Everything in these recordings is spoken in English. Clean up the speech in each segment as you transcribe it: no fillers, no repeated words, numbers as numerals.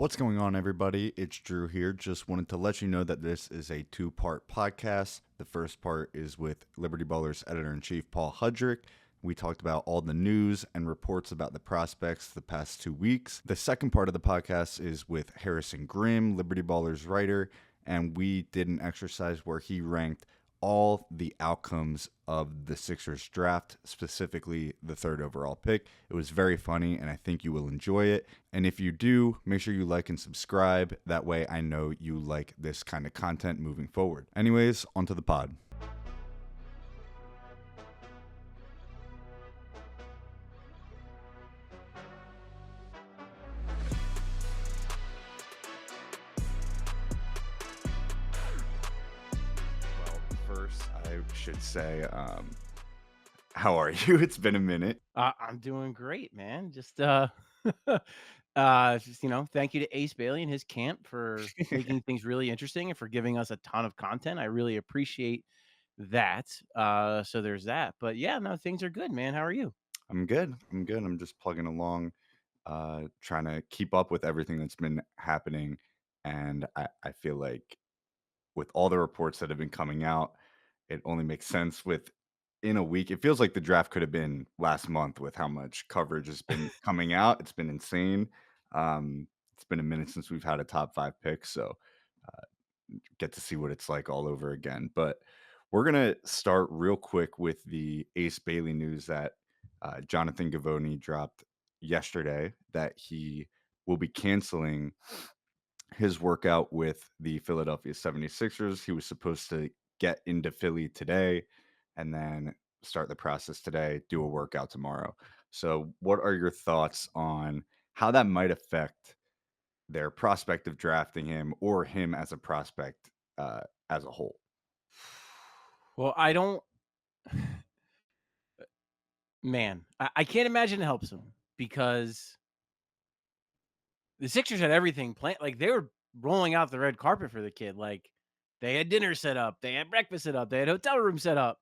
What's going on, everybody? It's Drew here. Just wanted to let you know that this is a two-part podcast. The first part is with Liberty Ballers editor-in-chief Paul Hudrick. We talked about all the news and reports about the prospects the past 2 weeks. The second part of the podcast is with Harrison Grimm, Liberty Ballers writer, and we did an exercise where he ranked all the outcomes of the Sixers draft, specifically the third overall pick. It was very funny, and I think you will enjoy it. And if you do, make sure you like and subscribe. That way I know you like this kind of content moving forward. Anyways, onto the pod. Well, first I should say, how are you? It's been a minute. I'm doing great, man. Thank you to Ace Bailey and his camp for making things really interesting and for giving us a ton of content. I really appreciate that. So there's that. But yeah, no, things are good, man. How are you? I'm good. I'm just plugging along, trying to keep up with everything that's been happening. And I feel like with all the reports that have been coming out, it only makes sense with in a week. It feels like the draft could have been last month with how much coverage has been coming out. It's been insane. It's been a minute since we've had a top 5 pick, so uh, get to see what it's like all over again. But we're gonna start real quick with the Ace Bailey news that Jonathan Givony dropped yesterday that he will be canceling his workout with the Philadelphia 76ers. He was supposed to get into Philly today and then start the process today, do a workout tomorrow. So, what are your thoughts on how that might affect their prospect of drafting him or him as a prospect as a whole? Well, I don't, man, I can't imagine it helps him because the Sixers had everything planned. Like they were rolling out the red carpet for the kid. Like they had dinner set up, they had breakfast set up, they had hotel room set up.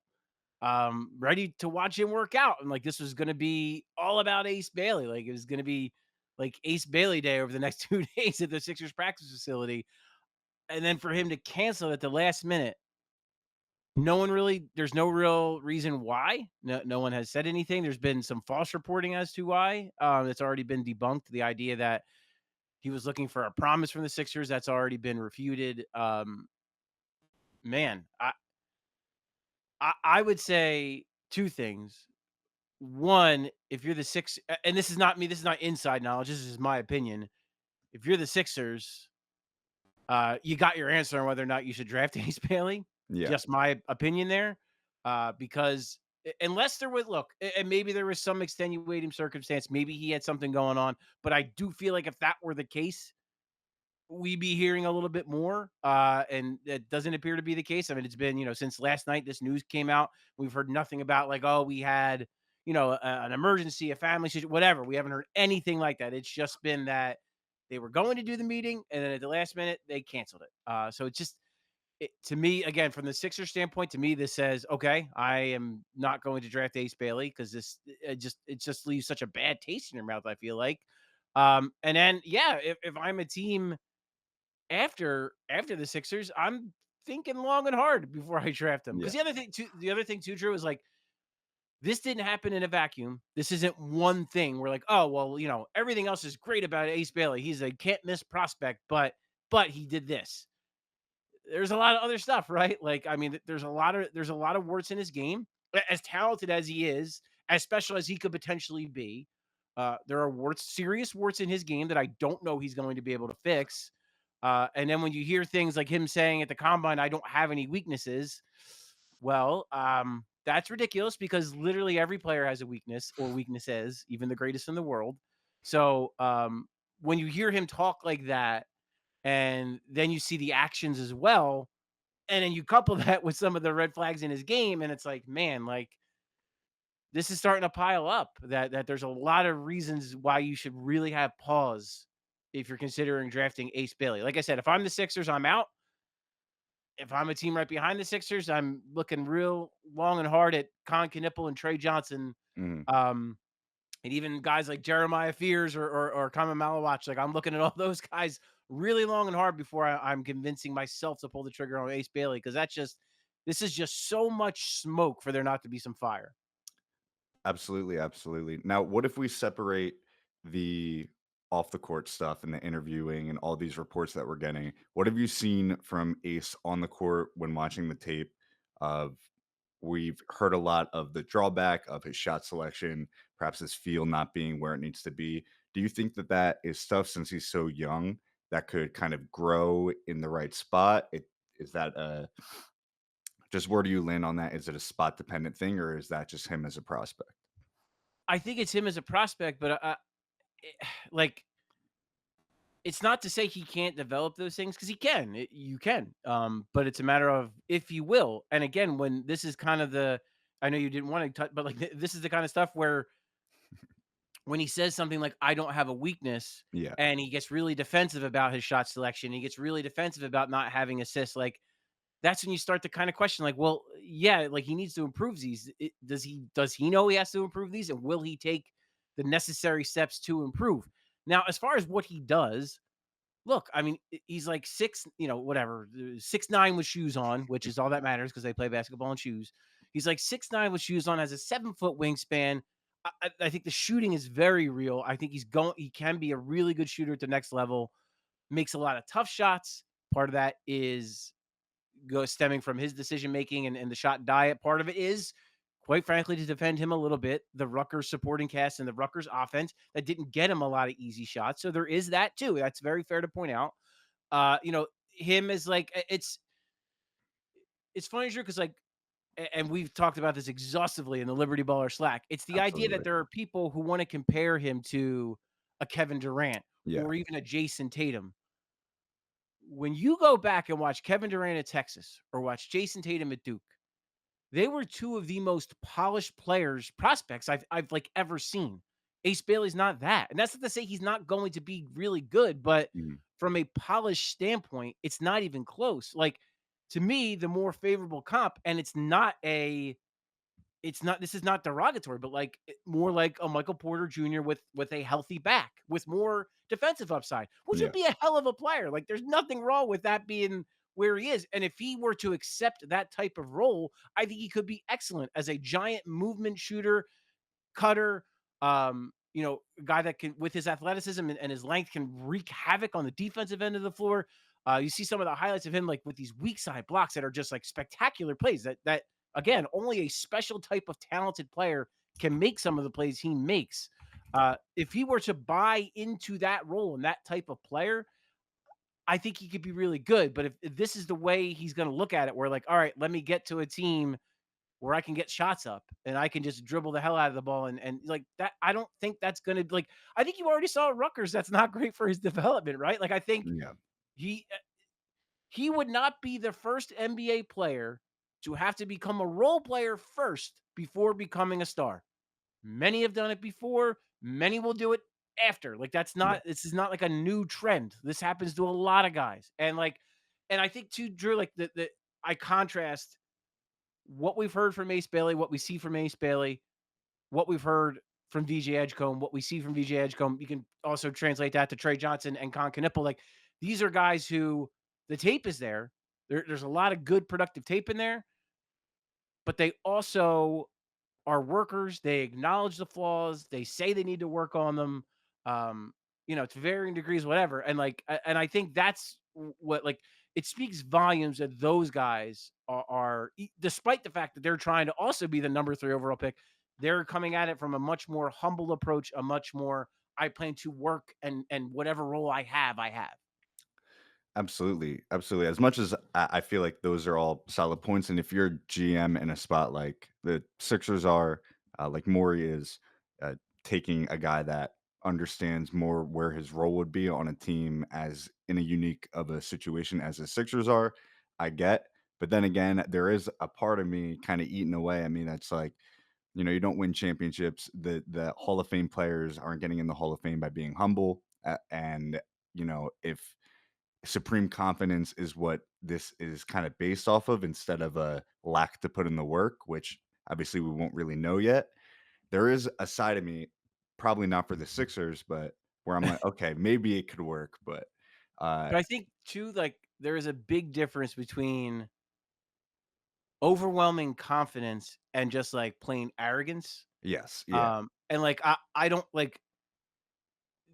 Ready to watch him work out. And like this was gonna be all about Ace Bailey. Like it was gonna be like Ace Bailey Day over the next 2 days at the Sixers practice facility. And then for him to cancel at the last minute, there's no real reason why. No one has said anything. There's been some false reporting as to why. It's already been debunked. The idea that he was looking for a promise from the Sixers, that's already been refuted. Man, I would say two things. One, if you're the and this is not me, this is not inside knowledge, this is my opinion. If you're the Sixers, you got your answer on whether or not you should draft Ace Bailey. Yeah. Just my opinion there. Because unless there was and maybe there was some extenuating circumstance, maybe he had something going on, but I do feel like if that were the case, we'd be hearing a little bit more. And it doesn't appear to be the case. I mean, it's been, since last night this news came out, we've heard nothing about like, oh, we had, an emergency, a family situation, whatever. We haven't heard anything like that. It's just been that they were going to do the meeting and then at the last minute they canceled it. So it's just to me, again, from the Sixers standpoint, to me, this says, okay, I am not going to draft Ace Bailey because it just leaves such a bad taste in your mouth, I feel like. And then yeah, if I'm a team after the Sixers, I'm thinking long and hard before I draft them. Because Yeah. the other thing too, Drew, is like this didn't happen in a vacuum. This isn't one thing. We're like, oh well, everything else is great about Ace Bailey. He's a can't miss prospect, but he did this. There's a lot of other stuff, right? Like, I mean, there's a lot of warts in his game. As talented as he is, as special as he could potentially be, there are serious warts in his game that I don't know he's going to be able to fix. And then when you hear things like him saying at the combine, "I don't have any weaknesses," well, that's ridiculous because literally every player has a weakness or weaknesses, even the greatest in the world. So when you hear him talk like that, and then you see the actions as well, and then you couple that with some of the red flags in his game, and it's like, man, like this is starting to pile up. That there's a lot of reasons why you should really have pause if you're considering drafting Ace Bailey. Like I said, if I'm the Sixers, I'm out. If I'm a team right behind the Sixers, I'm looking real long and hard at Con Knipple and Trey Johnson. Mhm. Um, And even guys like Jeremiah Fears or Kama Malawach, like I'm looking at all those guys really long and hard before I'm convincing myself to pull the trigger on Ace Bailey because this is just so much smoke for there not to be some fire. Absolutely, absolutely. Now, what if we separate the off the court stuff and the interviewing and all these reports that we're getting? What have you seen from Ace on the court when watching the tape of we've heard a lot of the drawback of his shot selection, perhaps his feel not being where it needs to be. Do you think that that is stuff since he's so young that could kind of grow in the right spot? Is that just where do you land on that? Is it a spot dependent thing or is that just him as a prospect? I think it's him as a prospect, but like it's not to say he can't develop those things because he can. You can, but it's a matter of if you will. And again, when this is kind of the, I know you didn't want to touch, but like this is the kind of stuff where when he says something like "I don't have a weakness," Yeah. and he gets really defensive about his shot selection, he gets really defensive about not having assists. Like that's when you start to kind of question, like, well, yeah, like he needs to improve these. Does he know he has to improve these, and will he take the necessary steps to improve? Now, as far as what he does, look, I mean, he's like six, whatever, 6'9" with shoes on, which is all that matters because they play basketball in shoes. He's like 6'9" with shoes on, has a 7 foot wingspan. I think the shooting is very real. I think he can be a really good shooter at the next level, makes a lot of tough shots. Part of that is stemming from his decision making and the shot diet. Part of it is, quite frankly, to defend him a little bit, the Rutgers supporting cast and the Rutgers offense that didn't get him a lot of easy shots. So there is that too. That's very fair to point out. Him is like it's funny, Drew, because like and we've talked about this exhaustively in the Liberty Baller Slack. It's the idea that Absolutely. there are people who want to compare him to a Kevin Durant Yeah. or even a Jason Tatum. When you go back and watch Kevin Durant at Texas or watch Jason Tatum at Duke, they were two of the most polished players, prospects I've like ever seen. Ace Bailey's not that. And that's not to say he's not going to be really good, but Mhm. from a polished standpoint, it's not even close. Like to me, the more favorable comp, and this is not derogatory, but like more like a Michael Porter Jr. with a healthy back, with more defensive upside, which would Yeah. be a hell of a player. Like there's nothing wrong with that being where he is. And if he were to accept that type of role, I think he could be excellent as a giant movement shooter, cutter, a guy that can, with his athleticism and his length, can wreak havoc on the defensive end of the floor. You see some of the highlights of him, like with these weak side blocks that are just like spectacular plays. That again, only a special type of talented player can make some of the plays he makes. If he were to buy into that role and that type of player, I think he could be really good. But if this is the way he's going to look at it, where like, all right, let me get to a team where I can get shots up and I can just dribble the hell out of the ball and like that. I don't think that's going to like. I think you already saw Rutgers. That's not great for his development, right? Like I think Yeah. he he would not be the first NBA player to have to become a role player first before becoming a star. Many have done it before. Many will do it after. Like that's Yeah. not. This is not like a new trend. This happens to a lot of guys, and I think too, Drew. Like the I contrast what we've heard from Ace Bailey, what we see from Ace Bailey, what we've heard from DJ Edgecombe, what we see from DJ Edgecombe. You can also translate that to Trey Johnson and Con Knipple. Like these are guys who the tape is there. There's a lot of good productive tape in there, but they also are workers. They acknowledge the flaws. They say they need to work on them. Um, to varying degrees, whatever. And and I think that's what like it speaks volumes that those guys despite the fact that they're trying to also be the number 3 overall pick, they're coming at it from a much more humble approach, a much more I plan to work and whatever role I have, I have. Absolutely, absolutely. As much as I feel like those are all solid points, and if you're GM in a spot like the Sixers are, like Morey is, taking a guy that understands more where his role would be on a team as in a unique of a situation as the Sixers are, I get. But then again, there is a part of me kind of eating away. I mean, that's like, you don't win championships. The Hall of Fame players aren't getting in the Hall of Fame by being humble, and if supreme confidence is what this is kind of based off of instead of a lack to put in the work, which obviously we won't really know yet. There is a side of me. probably not for the Sixers, but where I'm like, "Okay, maybe it could work," but, uh, But I think too, like, there is a big difference between overwhelming confidence and just, like, plain arrogance. yes, yeah, And, like, I don't like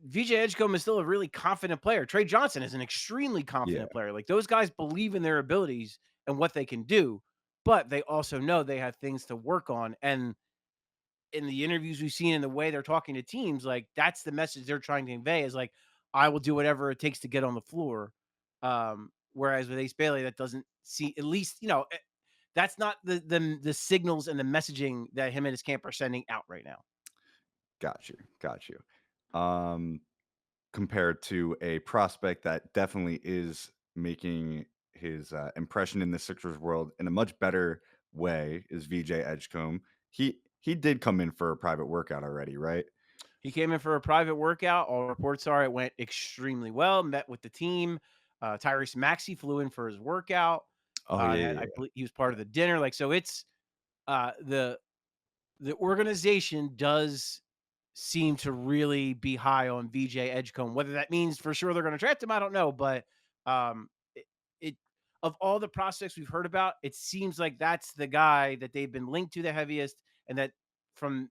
VJ Edgecombe is still a really confident player. Trey Johnson is an extremely yeah. confident player. Like, those guys believe in their abilities and what they can do, but they also know they have things to work on, and in the interviews we've seen and the way they're talking to teams, like, that's the message they're trying to convey is, like, "I will do whatever it takes to get on the floor." Whereas with Ace Bailey, that doesn't see at least, that's not the signals and the messaging that him and his camp are sending out right now. Got you, got you. Um, Compared to a prospect that definitely is making his, impression in the Sixers world in a much better way is VJ Edgecombe. He did come in for a private workout already, right? He came in for a private workout. All reports are it went extremely well, met with the team. Tyrese Maxey flew in for his workout. Oh, yeah, And yeah, I yeah, believe he was part yeah. of the dinner. Like, so it's uh, the the organization does seem to really be high on VJ Edgecombe. Whether that means for sure they're going to draft him, I don't know. But um, it of all the prospects we've heard about, it seems like that's the guy that they've been linked to the heaviest, and that from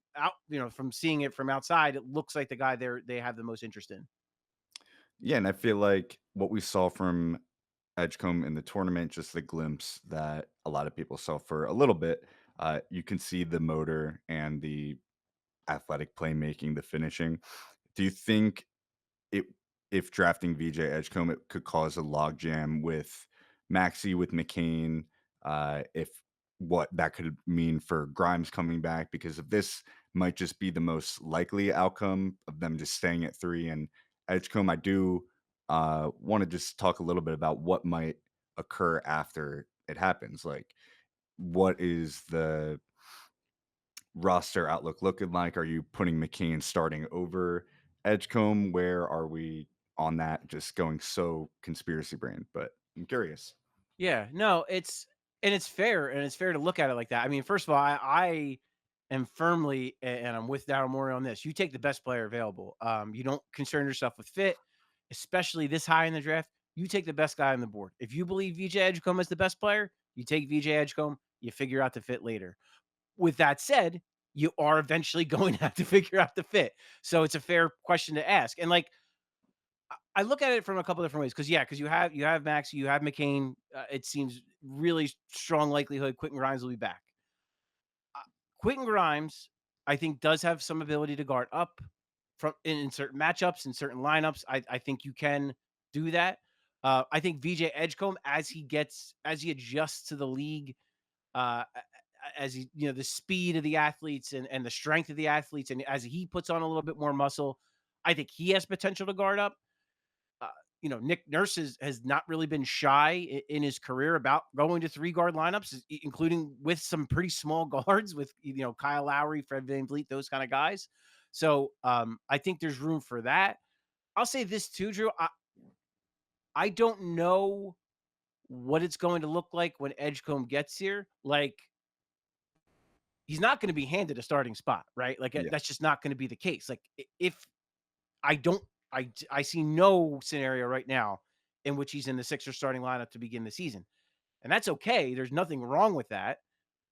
seeing it from outside, it looks like the guy they have the most interest in. Yeah, and I feel like what we saw from Edgecombe in the tournament, just the glimpse that a lot of people saw for a little bit, you can see the motor and the athletic playmaking, the finishing. Do you think it if drafting VJ Edgecombe, it could cause a logjam with Maxey, with McCain, if what that could mean for Grimes coming back, because if this might just be the most likely outcome of them just staying at 3 and Edgecombe, I do, wanna just talk a little bit about what might occur after it happens, like, what is the roster outlook looking like? Are you putting McCain starting over Edgecombe? Where are we on that? Just going so conspiracy brain, but I'm curious. Yeah, no, it's fair to look at it like that. I mean, first of all, I am firmly, and I'm with Daryl Morey on this. You take the best player available. You don't concern yourself with fit, especially this high in the draft. You take the best guy on the board. If you believe VJ Edgecombe is the best player, you take VJ Edgecombe. You figure out the fit later. With that said, you are eventually going to have to figure out the fit. So it's a fair question to ask. And like, I look at it from a couple different ways because because you have Max, you have McCain. It seems really strong likelihood Quentin Grimes will be back. Uh, Quentin Grimes, I think, does have some ability to guard up from in certain matchups, in certain lineups. I think you can do that. I think VJ Edgecombe, as he adjusts to the league, as he, the speed of the athletes and the strength of the athletes, and as he puts on a little bit more muscle, I think he has potential to guard up. uh, Nick Nurse has not really been shy in his career about going to three guard lineups, including with some pretty small guards with, Kyle Lowry, Fred VanVleet, those kind of guys. So I think there's room for that. I'll say this too, Drew. I don't know what it's going to look like when Edgecombe gets here. Like, he's not going to be handed a starting spot, right? Like, Yeah. that's just not going to be the case. Like, if I don't I see no scenario right now in which he's in the Sixers starting lineup to begin the season. And that's okay. There's nothing wrong with that.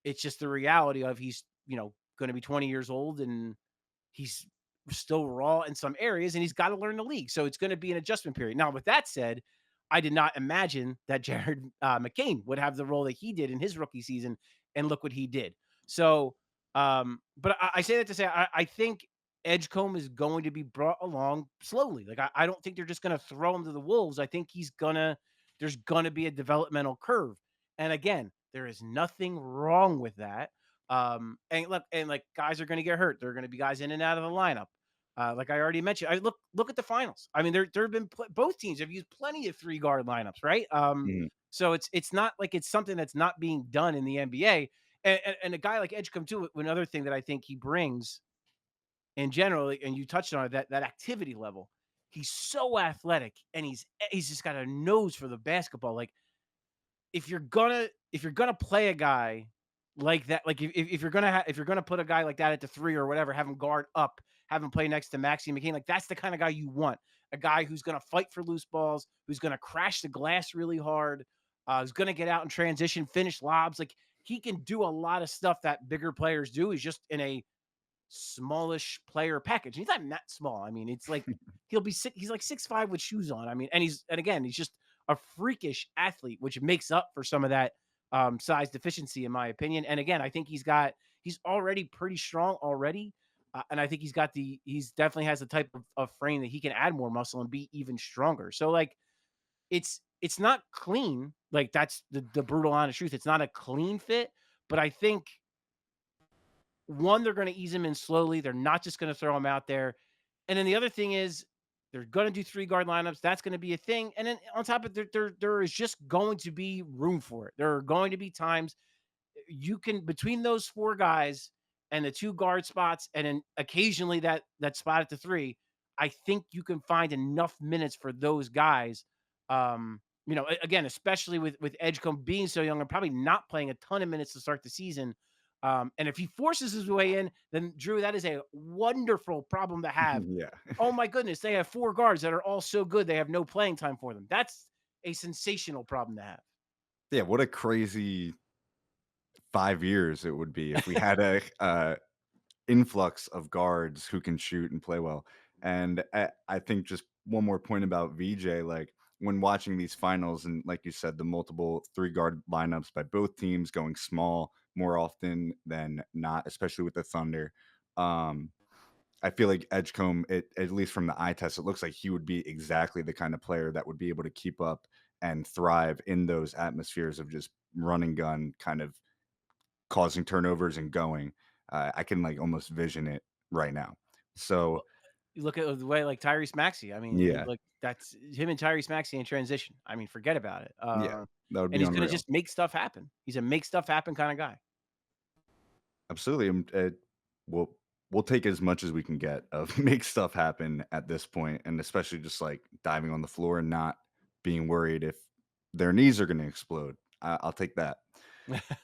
It's just the reality of he's, going to be 20 years old, and he's still raw in some areas, and he's got to learn the league. So it's going to be an adjustment period. Now, with that said, I did not imagine that Jared McCain would have the role that he did in his rookie season, and look what he did. So, but I say that to say I think Edgecombe is going to be brought along slowly. Like, I don't think they're just going to throw him to the wolves. I think there's gonna be a developmental curve. And again, there is nothing wrong with that. And look, and like, guys are going to get hurt. There are going to be guys in and out of the lineup. Like I already mentioned, I look at the finals. I mean, there have been both teams have used plenty of three guard lineups, right? Mhm. So it's not like it's something that's not being done in the NBA. And a guy like Edgecombe too. Another thing that I think he brings in general, and you touched on it, that activity level. He's so athletic, and he's just got a nose for the basketball. Like, if you're gonna play a guy like that, like if you're gonna put a guy like that at the three or whatever, have him guard up, have him play next to Maxi McCain. Like that's the kind of guy you want. A guy who's going to fight for loose balls, who's going to crash the glass really hard, who's going to get out in transition, finish lobs. Like he can do a lot of stuff that bigger players do. He's just in a smallish player package. He's not that small. I mean, it's like he's like 6'5" with shoes on. I mean, and again, he's just a freakish athlete, which makes up for some of that size deficiency, in my opinion. And again, I think he's already pretty strong already. And I think he's definitely has the type of frame that he can add more muscle and be even stronger. So like it's not clean. Like that's the brutal honest truth. It's not a clean fit, but I think one, they're going to ease him in slowly. They're not just going to throw him out there. And then the other thing is they're going to do 3 guard lineups. That's going to be a thing. And then on top of it, there is just going to be room for it. There are going to be times you can between those 4 guys and the 2 guard spots, and then occasionally that spot at the 3. I think you can find enough minutes for those guys. Again, especially with Edgecombe being so young and probably not playing a ton of minutes to start the season. And if he forces his way in, then Drew, that is a wonderful problem to have. Yeah. Oh my goodness, they have 4 guards that are all so good they have no playing time for them. That's a sensational problem to have. Yeah, what a crazy 5 years it would be if we had a influx of guards who can shoot and play well. And I think just one more point about VJ, like when watching these finals, and like you said, the multiple 3 guard lineups by both teams going small more often than not, especially with the Thunder. Um, I feel like Edgecombe, at least from the eye test, it looks like he would be exactly the kind of player that would be able to keep up and thrive in those atmospheres of just run and gun, kind of causing turnovers and going. I can like almost vision it right now. So Well, you look at the way like Tyrese Maxey. I mean, yeah, like that's him and Tyrese Maxey in transition. I mean, forget about it. yeah, that would And be he's gonna unreal. just make stuff happen. He's a make stuff happen kind of guy. Absolutely. We'll we'll take as much as we can get of make stuff happen at this point, and especially just like diving on the floor and not being worried if their knees are going to explode. I'll take that.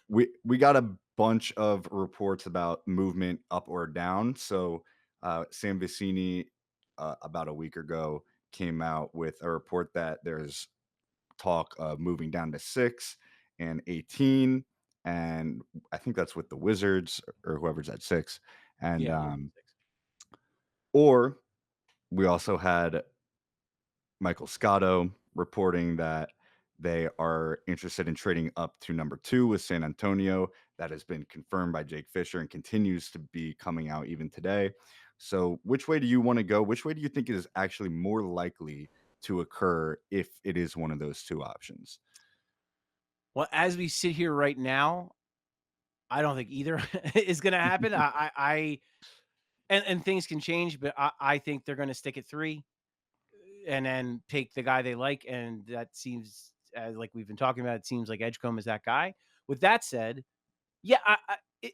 We got a bunch of reports about movement up or down. So Sam Vecini about a week ago came out with a report that there's talk of moving down to 6 and 18, and I think that's with the Wizards or whoever's at 6. And Yeah, moving six. or we also had Michael Scotto reporting that they are interested in trading up to number 2 with San Antonio. That has been confirmed by Jake Fisher and continues to be coming out even today. So, which way do you want to go? Which way do you think is actually more likely to occur if it is one of those 2 options? Well, as we sit here right now, I don't think either is gonna happen. And things can change, but I think they're gonna stick at 3 and then take the guy they like, and that seems like we've been talking about. It seems like Edgecombe is that guy. With that said, yeah,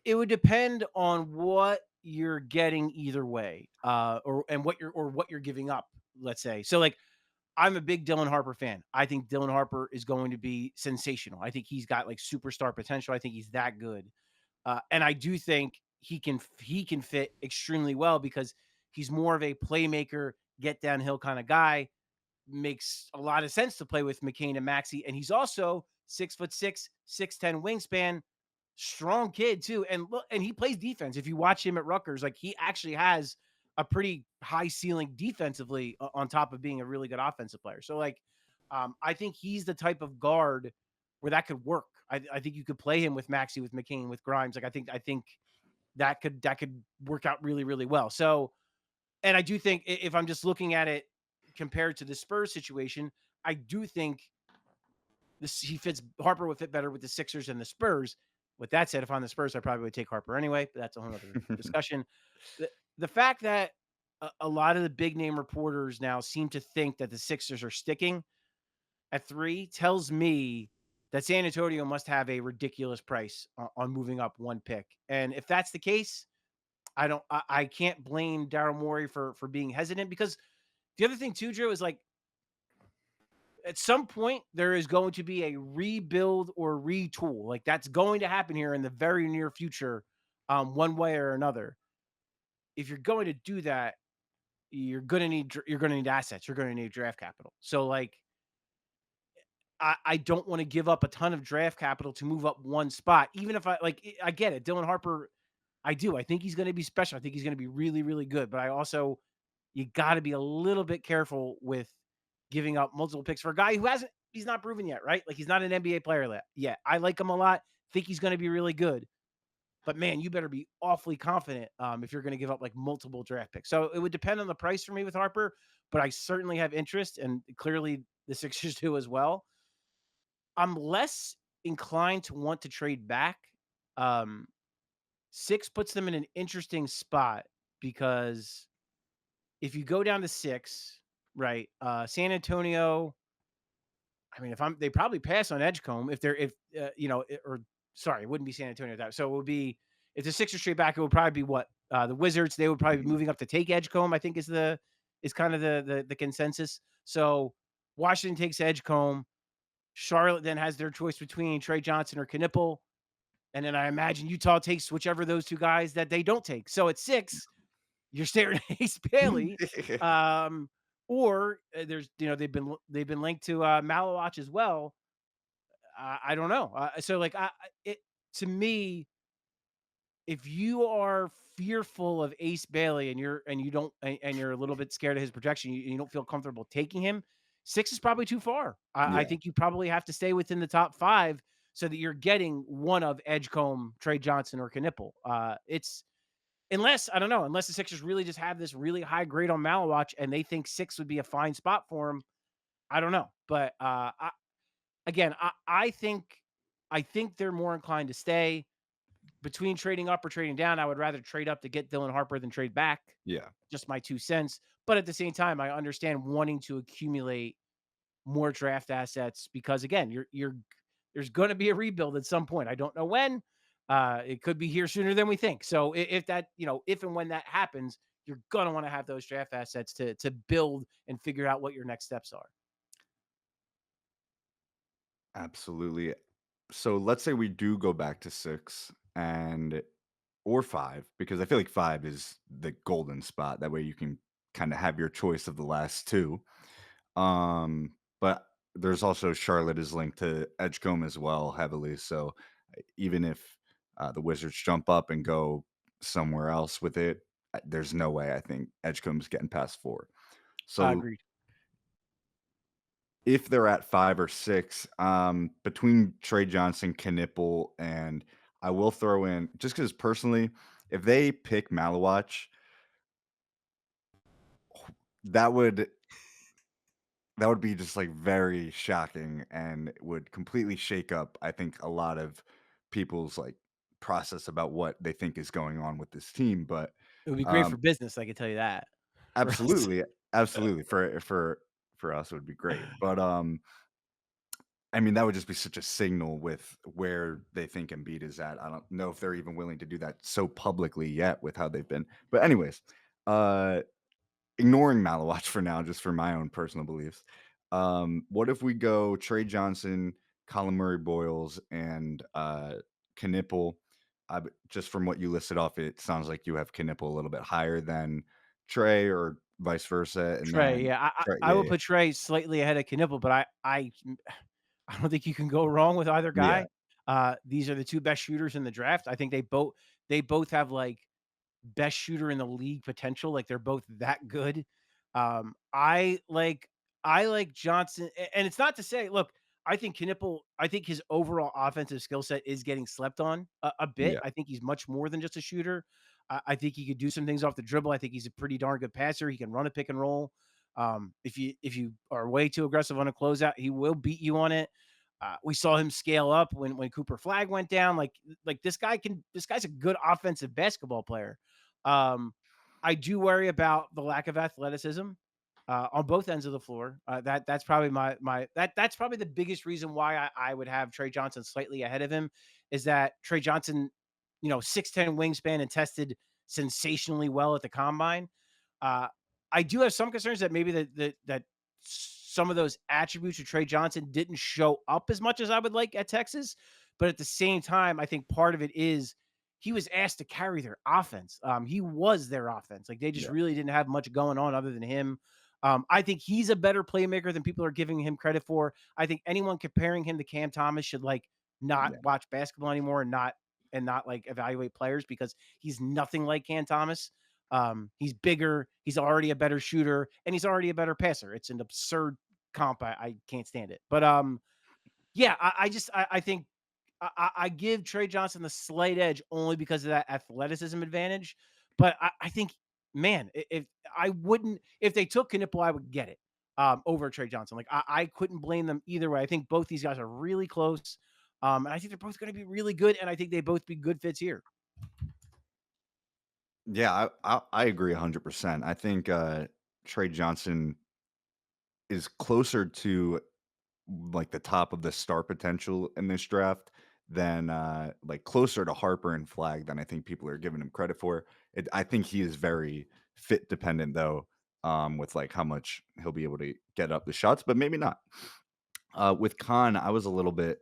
it would depend on what you're getting either way, or what you're giving up. Let's say so. Like I'm a big Dylan Harper fan. I think Dylan Harper is going to be sensational. I think he's got like superstar potential. I think he's that good, and I do think he can fit extremely well because he's more of a playmaker, get downhill kind of guy. Makes a lot of sense to play with McCain and Maxey, and he's also 6'6", 6'10" wingspan, strong kid too. And look, and he plays defense. If you watch him at Rutgers, like he actually has a pretty high ceiling defensively on top of being a really good offensive player. So like, I think he's the type of guard where that could work. I think you could play him with Maxey, with McCain, with Grimes. Like I think that could work out really really well. So, and I do think if I'm just looking at it compared to the Spurs situation, I do think this he fits Harper would fit better with the Sixers and the Spurs. With that said, if I'm the Spurs, I probably would take Harper anyway, but that's a whole other discussion. The fact that a lot of the big name reporters now seem to think that the Sixers are sticking at 3 tells me that San Antonio must have a ridiculous price on moving up 1 pick. And if that's the case, I can't blame Daryl Morey for being hesitant because the other thing too, Drew, is like at some point there is going to be a rebuild or retool. Like that's going to happen here in the very near future, one way or another. if you're going to do that, you're gonna need assets. You're gonna need draft capital. So like I don't want to give up a ton of draft capital to move up one spot, even if I get it. Dylan Harper, I do. I think he's going to be special. I think he's going to be really, really good. But I also, you got to be a little bit careful with giving up multiple picks for a guy who he's not proven yet, right? Like he's not an NBA player yet. I like him a lot. Think he's going to be really good. But man, you better be awfully confident if you're going to give up like multiple draft picks. So it would depend on the price for me with Harper, but I certainly have interest, and clearly the Sixers do as well. I'm less inclined to want to trade back. Um, 6 puts them in an interesting spot because if you go down to 6, right, San Antonio, I mean, if I'm they probably pass on Edgecombe if they're if, or sorry, it wouldn't be San Antonio that. So it would be if the Sixers trade back, it would probably be what? The Wizards, they would probably be Mhm. moving up to take Edgecombe, I think is kind of the consensus. So Washington takes Edgecombe. Charlotte then has their choice between Trey Johnson or Knipple. And then I imagine Utah takes whichever of those 2 guys that they don't take. So at 6, you're staring at Ace Bailey, um, or, there's they've been linked to, Malawach as well. I don't know. So, like, it to me, if you are fearful of Ace Bailey and you don't and you're a little bit scared of his projection, you don't feel comfortable taking him, 6 is probably too far. I Yeah. think you probably have to stay within the top 5 so that you're getting one of Edgecombe, Trey Johnson, or Knipple. It's unless I don't know, unless the Sixers really just have this really high grade on Malawach and they think 6 would be a fine spot for him. I don't know, but I think they're more inclined to stay between trading up or trading down. I would rather trade up to get Dylan Harper than trade back. Yeah. Just my 2 cents. But at the same time, I understand wanting to accumulate more draft assets because again, you're there's going to be a rebuild at some point. I don't know when. It could be here sooner than we think. So if that, if and when that happens, you're going to want to have those draft assets to build and figure out what your next steps are. Absolutely. So let's say we do go back to 6 and or 5 because I feel like 5 is the golden spot. That way you can kind of have your choice of the last 2. But there's also Charlotte is linked to Edgecombe as well heavily. So even if the Wizards jump up and go somewhere else with it, there's no way I think Edgecombe's getting past 4. So Agreed. if they're at 5 or 6, between Trey Johnson, Knipple, and I will throw in just because personally, if they pick Malawach, that would that would be just like very shocking and would completely shake up, I think, a lot of people's like process about what they think is going on with this team. But It would be great um, for business, I can tell you that for us. absolutely, absolutely for us it would be great. But I mean, that would just be such a signal with where they think Embiid is at. I don't know if they're even willing to do that so publicly yet with how they've been. But anyways, uh, ignoring Malawach for now, just for my own personal beliefs. What if we go Trey Johnson, Colin Murray Boyles, and Knipple? Just from what you listed off, it sounds like you have Knipple a little bit higher than Trey, or vice versa. And Trey, then yeah, Trey, I yeah, would yeah, put Trey slightly ahead of Knipple, but I don't think you can go wrong with either yeah, guy. These are the 2 best shooters in the draft. I think they both have, like, best shooter in the league potential, like, they're both that good. Um, I like I like Johnson, and it's not to say, look, I think his overall offensive skill set is getting slept on a bit. yeah. I think he's much more than just a shooter. I think he could do some things off the dribble. I think he's a pretty darn good passer. He can run a pick and roll. If you are way too aggressive on a closeout, he will beat you on it. We saw him scale up when Cooper Flag went down. Like this guy's a good offensive basketball player. Um, I do worry about the lack of athleticism on both ends of the floor. That's probably that's probably the biggest reason why I would have Trey Johnson slightly ahead of him is that Trey Johnson, 6'10" wingspan and tested sensationally well at the combine. Uh, I do have some concerns that maybe that some of those attributes of Trey Johnson didn't show up as much as I would like at Texas. But at the same time, I think part of it is he was asked to carry their offense. He was their offense. Like they just Yeah. really didn't have much going on other than him. I think he's a better playmaker than people are giving him credit for. I think anyone comparing him to Cam Thomas should like not Yeah. watch basketball anymore and not like evaluate players because he's nothing like Cam Thomas. He's bigger, he's already a better shooter, and he's already a better passer. It's an absurd comp. I can't stand it. But yeah, I think I give Trey Johnson the slight edge only because of that athleticism advantage. But I think, man, if I wouldn't, if they took Knipple, I would get it over Trey Johnson. Like I couldn't blame them either way. I think both these guys are really close. And I think they're both going to be really good. And I think they both be good fits here. Yeah, I agree 100%. I think, Trey Johnson is closer to, like, the top of the star potential in this draft than, like, closer to Harper and Flag than I think people are giving him credit for. I think he is very fit dependent, though, with, like, how much he'll be able to get up the shots, but maybe not. With Khan, I was a little bit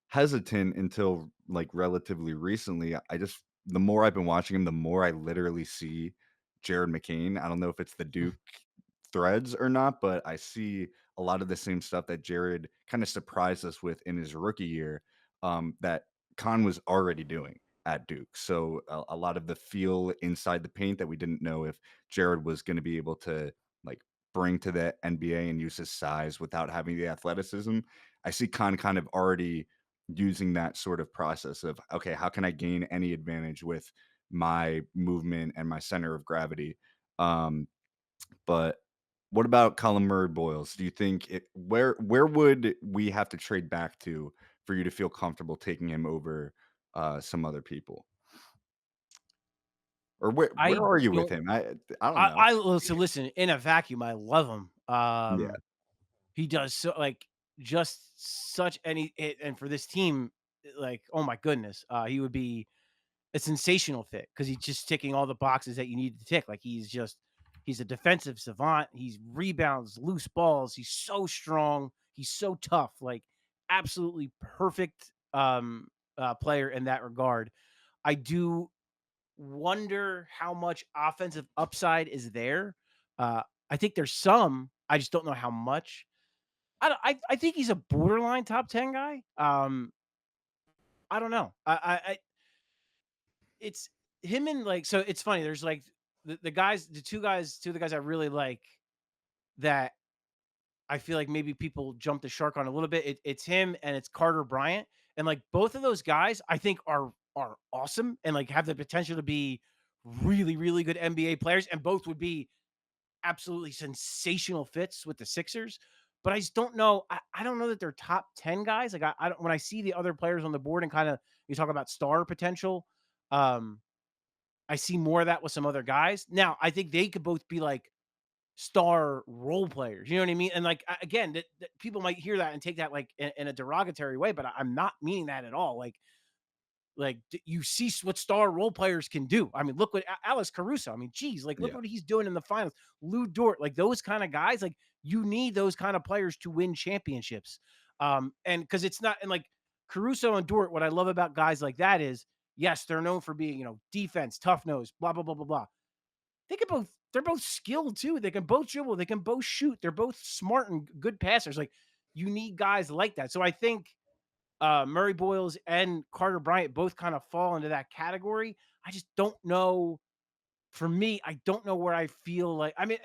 hesitant until, like, relatively recently. I just the more I've been watching him, the more I literally see Jared McCain. I don't know if it's the Duke threads or not, but I see a lot of the same stuff that Jared kinda surprised us with in his rookie year, that Khan was already doing at Duke. So, a lot of the feel inside the paint that we didn't know if Jared was gonna be able to, like, bring to the NBA and use his size without having the athleticism. I see Khan kind of already using that sort of process of, "Okay, how can I gain any advantage with my movement and my center of gravity?" Um, but what about Colin Murray Boyles? Do you think where would we have to trade back to for you to feel comfortable taking him over, some other people? Or where I are you with don't. him? I don't know. I listen in a vacuum. I love him. Yeah, He does so like just such any and for this team, like oh my goodness, he would be a sensational fit because he's just ticking all the boxes that you need to tick. Like he's a defensive savant. He's rebounds, loose balls. He's so strong. He's so tough. Like absolutely perfect player in that regard. I do wonder how much offensive upside is there. I think there's some. I just don't know how much. I think he's a borderline top 10 guy. I don't know. It's him and like so it's funny. There's like the guys, two of the guys I really like that I feel like maybe people jump the shark on a little bit. It's him and it's Carter Bryant. And like both of those guys, I think are awesome and like have the potential to be really, really good NBA players. And both would be absolutely sensational fits with the Sixers. But I just don't know. I don't know that they're top 10 guys. Like I don't when I see the other players on the board and kind of you talk about star potential, um, I see more of that with some other guys. Now, I think they could both be like star role players. You know what I mean? And like again, that people might hear that and take that like in a derogatory way, but I'm not meaning that at all. Like you see what star role players can do. I mean, look what Alex Caruso. I mean, geez, like look yeah, what he's doing in the finals. Lou Dort, like those kind of guys. Like you need those kind of players to win championships. And because it's not and like Caruso and Dort, what I love about guys like that is yes, they're known for being defense, tough nose, blah blah blah blah blah. They're both skilled too. They can both dribble, they can both shoot. They're both smart and good passers. Like you need guys like that. So I think Murray Boyles and Carter Bryant both kind of fall into that category. I just don't know. For me, I don't know where I feel like. I mean,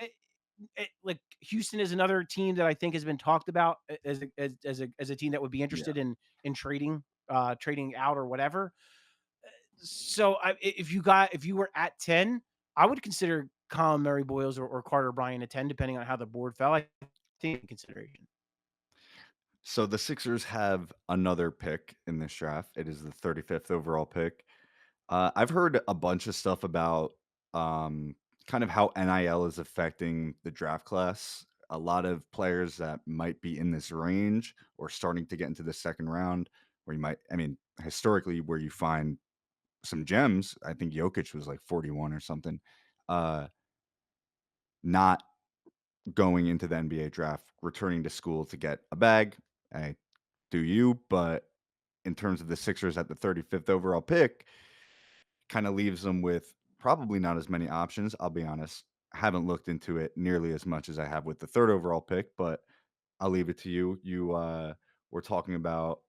like Houston is another team that I think has been talked about as a team that would be yeah. interested in trading out or whatever. So if you were at 10, I would consider Colin Murray Boyles or Carter Bryant a 10, depending on how the board fell. I think in consideration. So the Sixers have another pick in this draft. It is the 35th overall pick. I've heard a bunch of stuff about kind of how NIL is affecting the draft class. A lot of players that might be in this range or starting to get into the second round, where you might, I mean, historically, where you find some gems. I think Jokic was like 41 or something. Uh, not going into the NBA draft, returning to school to get a bag. I do you, but in terms of the Sixers at the 35th overall pick, kind of leaves them with probably not as many options. I'll be honest. I haven't looked into it nearly as much as I have with the third overall pick, but I'll leave it to you. You were talking about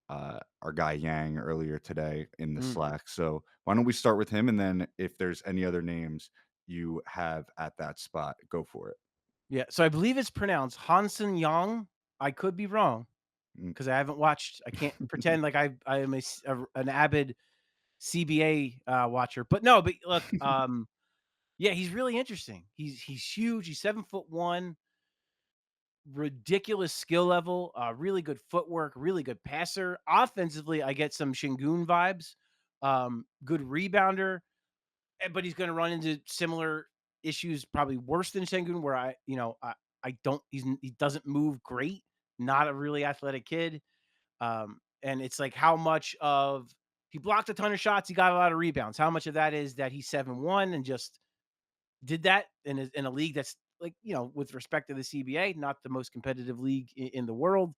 our guy Yang earlier today in the Mm. Slack. So why don't we start with him, and then if there's any other names you have at that spot, go for it. Yeah, so I believe it's pronounced Hansen Yang. I could be wrong Mm. because I haven't watched. I can't pretend like I am an avid CBA watcher. But no, but look, yeah, he's really interesting. He's huge. He's 7'1", ridiculous skill level, really good footwork, really good passer. Offensively, I get some Shingun vibes. Good rebounder, but he's going to run into similar issues, probably worse than Shingun, where I don't he doesn't move great. Not a really athletic kid. And it's like how much of he blocked a ton of shots, he got a lot of rebounds. How much of that is that he's 7'1" and just did that in a league that's like, with respect to the CBA, not the most competitive league in the world.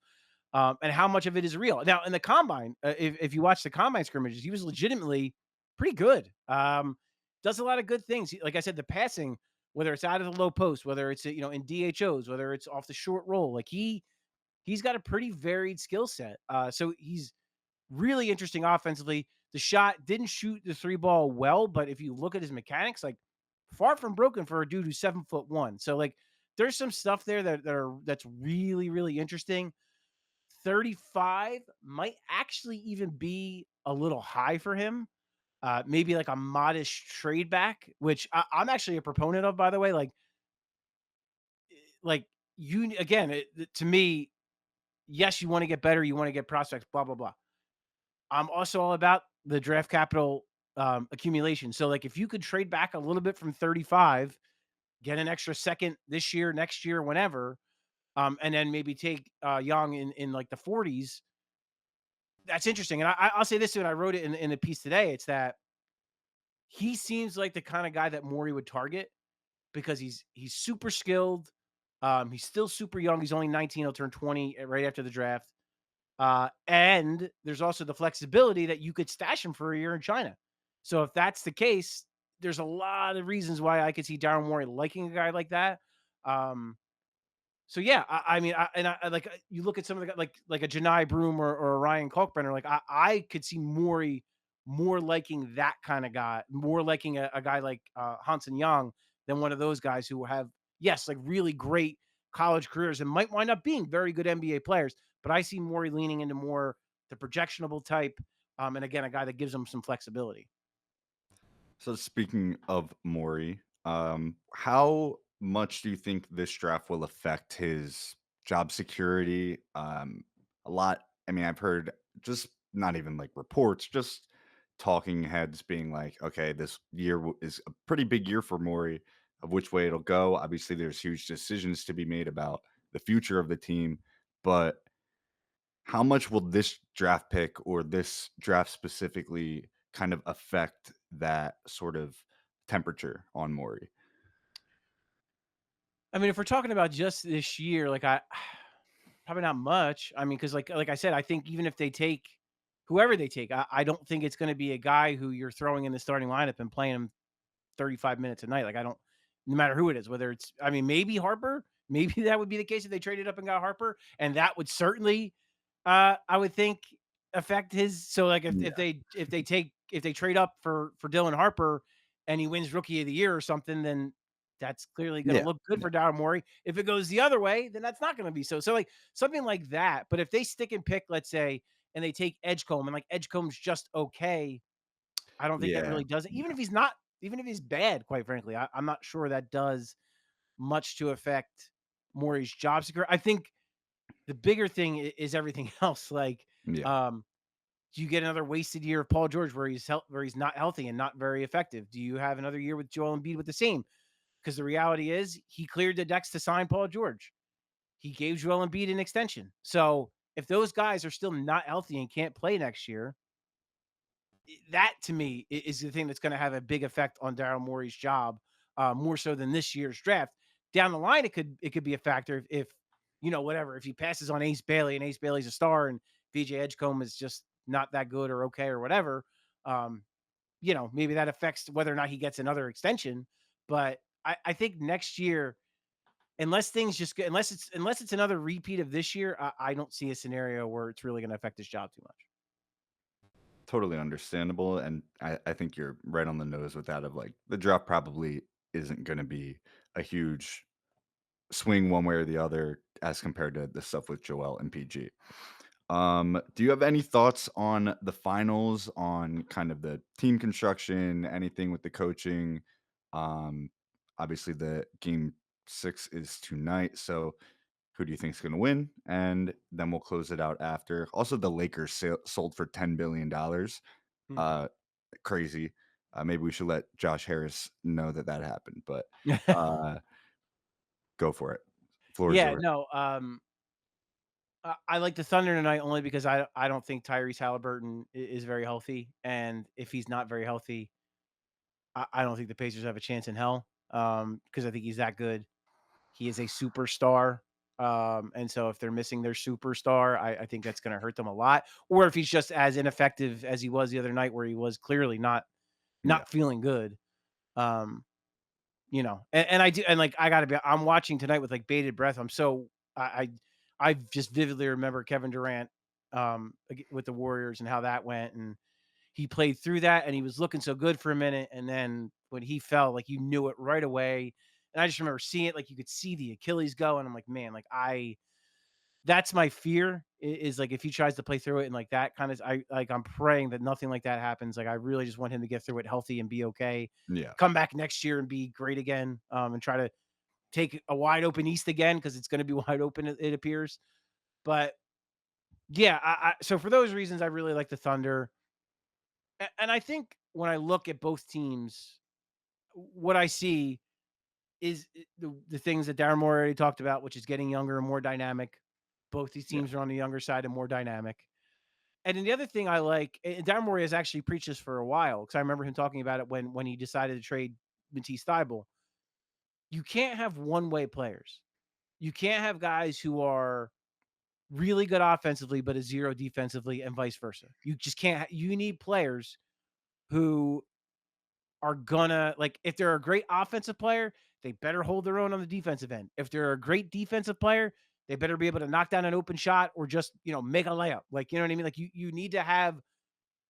And how much of it is real. Now, in the combine, if you watch the combine scrimmages, he was legitimately pretty good. Does a lot of good things. Like I said, the passing, whether it's out of the low post, whether it's in DHOs, whether it's off the short roll, like he's got a pretty varied skill set. So he's really interesting offensively. The shot didn't shoot the three ball well, but if you look at his mechanics, like far from broken for a dude who's 7'1". So like there's some stuff there that's really, really interesting. 35 might actually even be a little high for him. Maybe like a modest trade back, which I'm actually a proponent of, by the way. Like you again, to me, yes, you want to get better, you want to get prospects, blah blah blah. I'm also all about the draft capital accumulation. So, like, if you could trade back a little bit from 35, get an extra second this year, next year, whenever, and then maybe take Young in like the 40s. That's interesting. And I'll say this too, and I wrote it in a piece today. It's that he seems like the kind of guy that Morey would target because he's super skilled. He's still super young. He's only 19. He'll turn 20 right after the draft. And there's also the flexibility that you could stash him for a year in China. So if that's the case, there's a lot of reasons why I could see Daryl Morey liking a guy like that. Um, so yeah, I mean, I like you look at some of the like a Janai Broom or a Ryan Kalkbrenner. Like I could see Morey more liking that kind of guy, more liking a guy like Hansen Young than one of those guys who have yes, like really great college careers and might wind up being very good NBA players. But I see Morey leaning into more the projectionable type, and again, a guy that gives them some flexibility. So speaking of Maury, how much do you think this draft will affect his job security? A lot. I mean, I've heard just not even like reports, just talking heads being like, okay, this year is a pretty big year for Maury of which way it'll go. Obviously, there's huge decisions to be made about the future of the team, but how much will this draft pick or this draft specifically kind of affect that sort of temperature on Maury? I mean, if we're talking about just this year, like I probably not much. I mean, because like I said, I think even if they take whoever they take, I don't think it's going to be a guy who you're throwing in the starting lineup and playing him 35 minutes a night. Like I don't, no matter who it is, whether it's, I mean, maybe Harper, maybe that would be the case if they traded up and got Harper, and that would certainly, I would think, affect his. So like Yeah, if they trade up for Dylan Harper and he wins Rookie of the Year or something, then that's clearly going to yeah, look good yeah, for Daryl Morey. If it goes the other way, then that's not going to be so. So like something like that. But if they stick and pick, let's say, and they take Edgecombe and like Edgecombe's just okay, I don't think that yeah, really does it. yeah, Even if he's bad, quite frankly, I'm not sure that does much to affect Morey's job security. I think the bigger thing is everything else. Like, yeah, um, do you get another wasted year of Paul George where where he's not healthy and not very effective? Do you have another year with Joel Embiid with the same? Because the reality is he cleared the decks to sign Paul George. He gave Joel Embiid an extension. So if those guys are still not healthy and can't play next year, that to me is the thing that's going to have a big effect on Daryl Morey's job, more so than this year's draft. Down the line, it could be a factor if whatever if he passes on Ace Bailey and Ace Bailey's a star and VJ Edgecombe is just not that good or okay or whatever. Um, maybe that affects whether or not he gets another extension. But I think next year, unless things just get, unless it's another repeat of this year, I don't see a scenario where it's really going to affect his job too much. Totally understandable, and I think you're right on the nose with that of, like, the draft probably isn't gonna be a huge swing one way or the other as compared to the stuff with Joel and PG. Do you have any thoughts on the finals, on kind of the team construction, anything with the coaching? Um, Obviously, the game 6 is tonight, so who do you think is gonna win? And then we'll close it out after. Also, the Lakers sold for $10 billion. Uh, Crazy. Maybe we should let Josh Harris know that that happened, but, uh, go for it. Floor is Yeah, yours. no, I like the Thunder tonight only because I don't think Tyrese Halliburton is very healthy, and if he's not very healthy, I don't think the Pacers have a chance in hell. Because I think he's that good. He is a superstar. And so if they're missing their superstar, I think that's going to hurt them a lot. Or if he's just as ineffective as he was the other night, where he was clearly Yeah. not feeling good. Um, and I do, and like I gotta be, I'm watching tonight with like bated breath. I just vividly remember Kevin Durant with the Warriors and how that went, and he played through that, and he was looking so good for a minute, and then when he fell, like you knew it right away. And I just remember seeing it, like you could see the Achilles go, and I'm like, man, like that's my fear is like if he tries to play through it and like that kind of I'm praying that nothing like that happens. Like I really just want him to get through it healthy and be okay. Yeah. Come back next year and be great again. And try to take a wide open East again because it's going to be wide open, it appears. But yeah, so for those reasons, I really like the Thunder. And I think when I look at both teams, what I see is the things that Darren Moore already talked about, which is getting younger and more dynamic. Both these Yeah. teams are on the younger side and more dynamic. And then the other thing I like, and Darren Moore has actually preached this for a while because I remember him talking about it when he decided to trade Matisse Thybulle. You can't have one way players. You can't have guys who are really good offensively but a zero defensively and vice versa. You just can't. You need players who are gonna like if they're a great offensive player, they better hold their own on the defensive end. If they're a great defensive player, they better be able to knock down an open shot or just, make a layup. Like, you know what I mean? Like you need to have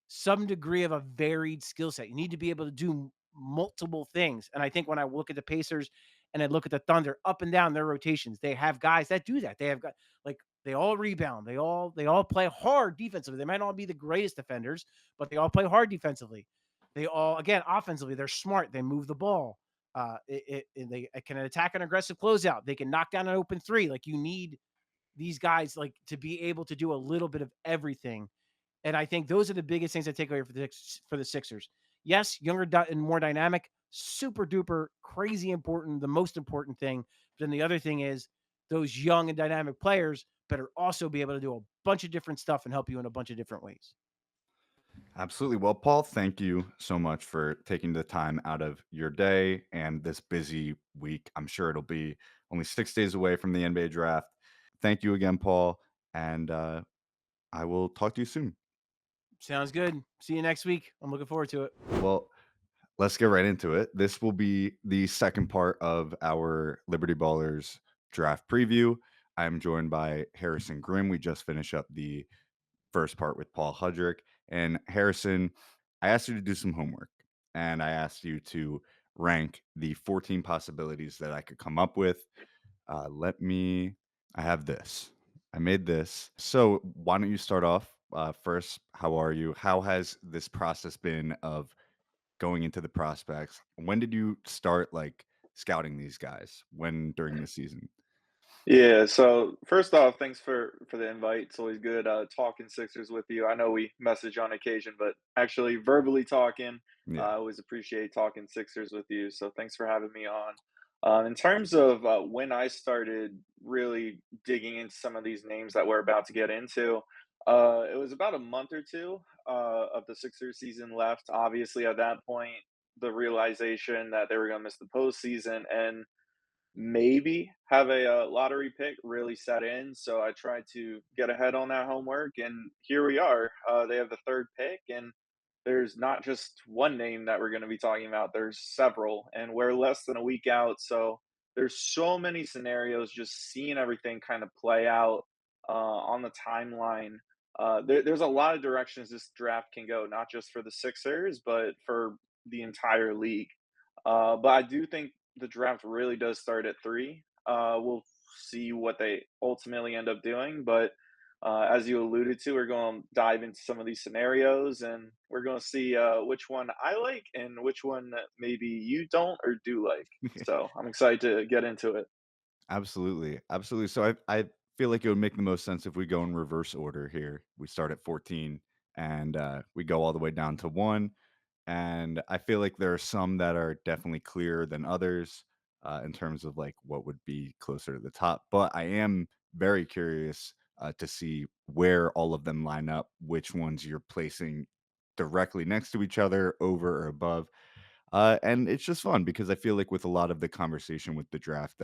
some degree of a varied skill set. You need to be able to do multiple things. And I think when I look at the Pacers and I look at the Thunder up and down their rotations, they have guys that do that. They have got like they all rebound. They all play hard defensively. They might not be the greatest defenders, but they all play hard defensively. They all again offensively, they're smart. They move the ball. They can attack an aggressive closeout. They can knock down an open three. Like you need these guys like to be able to do a little bit of everything, and I think those are the biggest things I take away for the Sixers. Yes, younger and more dynamic, super duper crazy important, the most important thing. But then the other thing is those young and dynamic players better also be able to do a bunch of different stuff and help you in a bunch of different ways. Absolutely. Well, Paul, thank you so much for taking the time out of your day and this busy week. I'm sure it'll be only 6 days away from the NBA draft. Thank you again, Paul. And I will talk to you soon. Sounds good. See you next week. I'm looking forward to it. Well, let's get right into it. This will be the second part of our Liberty Ballers draft preview. I'm joined by Harrison Grimm. We just finished up the first part with Paul Hudrick. And Harrison, I asked you to do some homework and I asked you to rank the 14 possibilities that I could come up with. I have this. I made this. So why don't you start off first? How are you? How has this process been of going into the prospects? When did you start like scouting these guys? When during the season? Yeah, so first off, thanks for the invite. It's always good talking Sixers with you. I know we message on occasion, but actually verbally talking, Yeah. I always appreciate talking Sixers with you. So thanks for having me on. In terms of when I started really digging into some of these names that we're about to get into, it was about a month or two of the Sixers season left. Obviously, at that point, the realization that they were going to miss the postseason and maybe have a lottery pick really set in. So I tried to get ahead on that homework, and here we are. They have the third pick, and there's not just one name that we're going to be talking about. There's several, and we're less than a week out. So there's so many scenarios. Just seeing everything kind of play out on the timeline. There's a lot of directions this draft can go, not just for the Sixers, but for the entire league. But I do think the draft really does start at three. We'll see what they ultimately end up doing, but as you alluded to, we're going to dive into some of these scenarios, and we're going to see which one I like and which one that maybe you don't or do like. So I'm excited to get into it. Absolutely, absolutely. So I feel like it would make the most sense if we go in reverse order here. We start at 14 and we go all the way down to 1. And I feel like there are some that are definitely clearer than others in terms of like what would be closer to the top. But I am very curious to see where all of them line up, which ones you're placing directly next to each other, over or above. And it's just fun because I feel like with a lot of the conversation with the draft,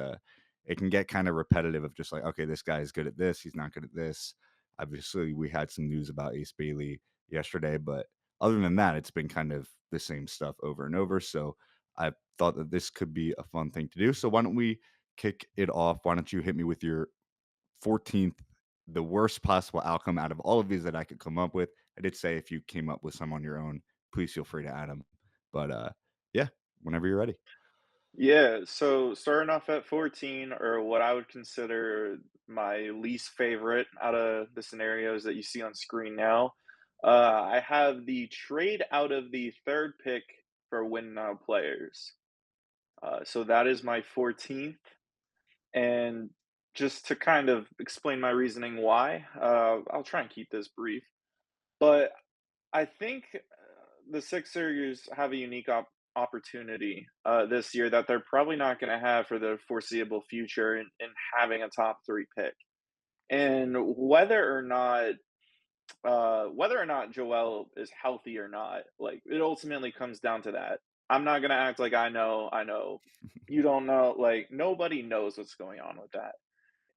it can get kind of repetitive of just like, okay, this guy is good at this, he's not good at this. Obviously, we had some news about Ace Bailey yesterday, but other than that, it's been kind of the same stuff over and over. So I thought that this could be a fun thing to do. So why don't we kick it off? Why don't you hit me with your 14th, the worst possible outcome out of all of these that I could come up with? I did say if you came up with some on your own, please feel free to add them. But yeah, whenever you're ready. Yeah, so starting off at 14, or what I would consider my least favorite out of the scenarios that you see on screen now, I have the trade out of the third pick for win now players. So that is my 14th. And just to kind of explain my reasoning why, I'll try and keep this brief. But I think the Sixers have a unique opportunity this year that they're probably not going to have for the foreseeable future in having a top three pick. And whether or not Joel is healthy or not, like it ultimately comes down to that. I'm not gonna act like I know. I know you don't know. Like nobody knows what's going on with that.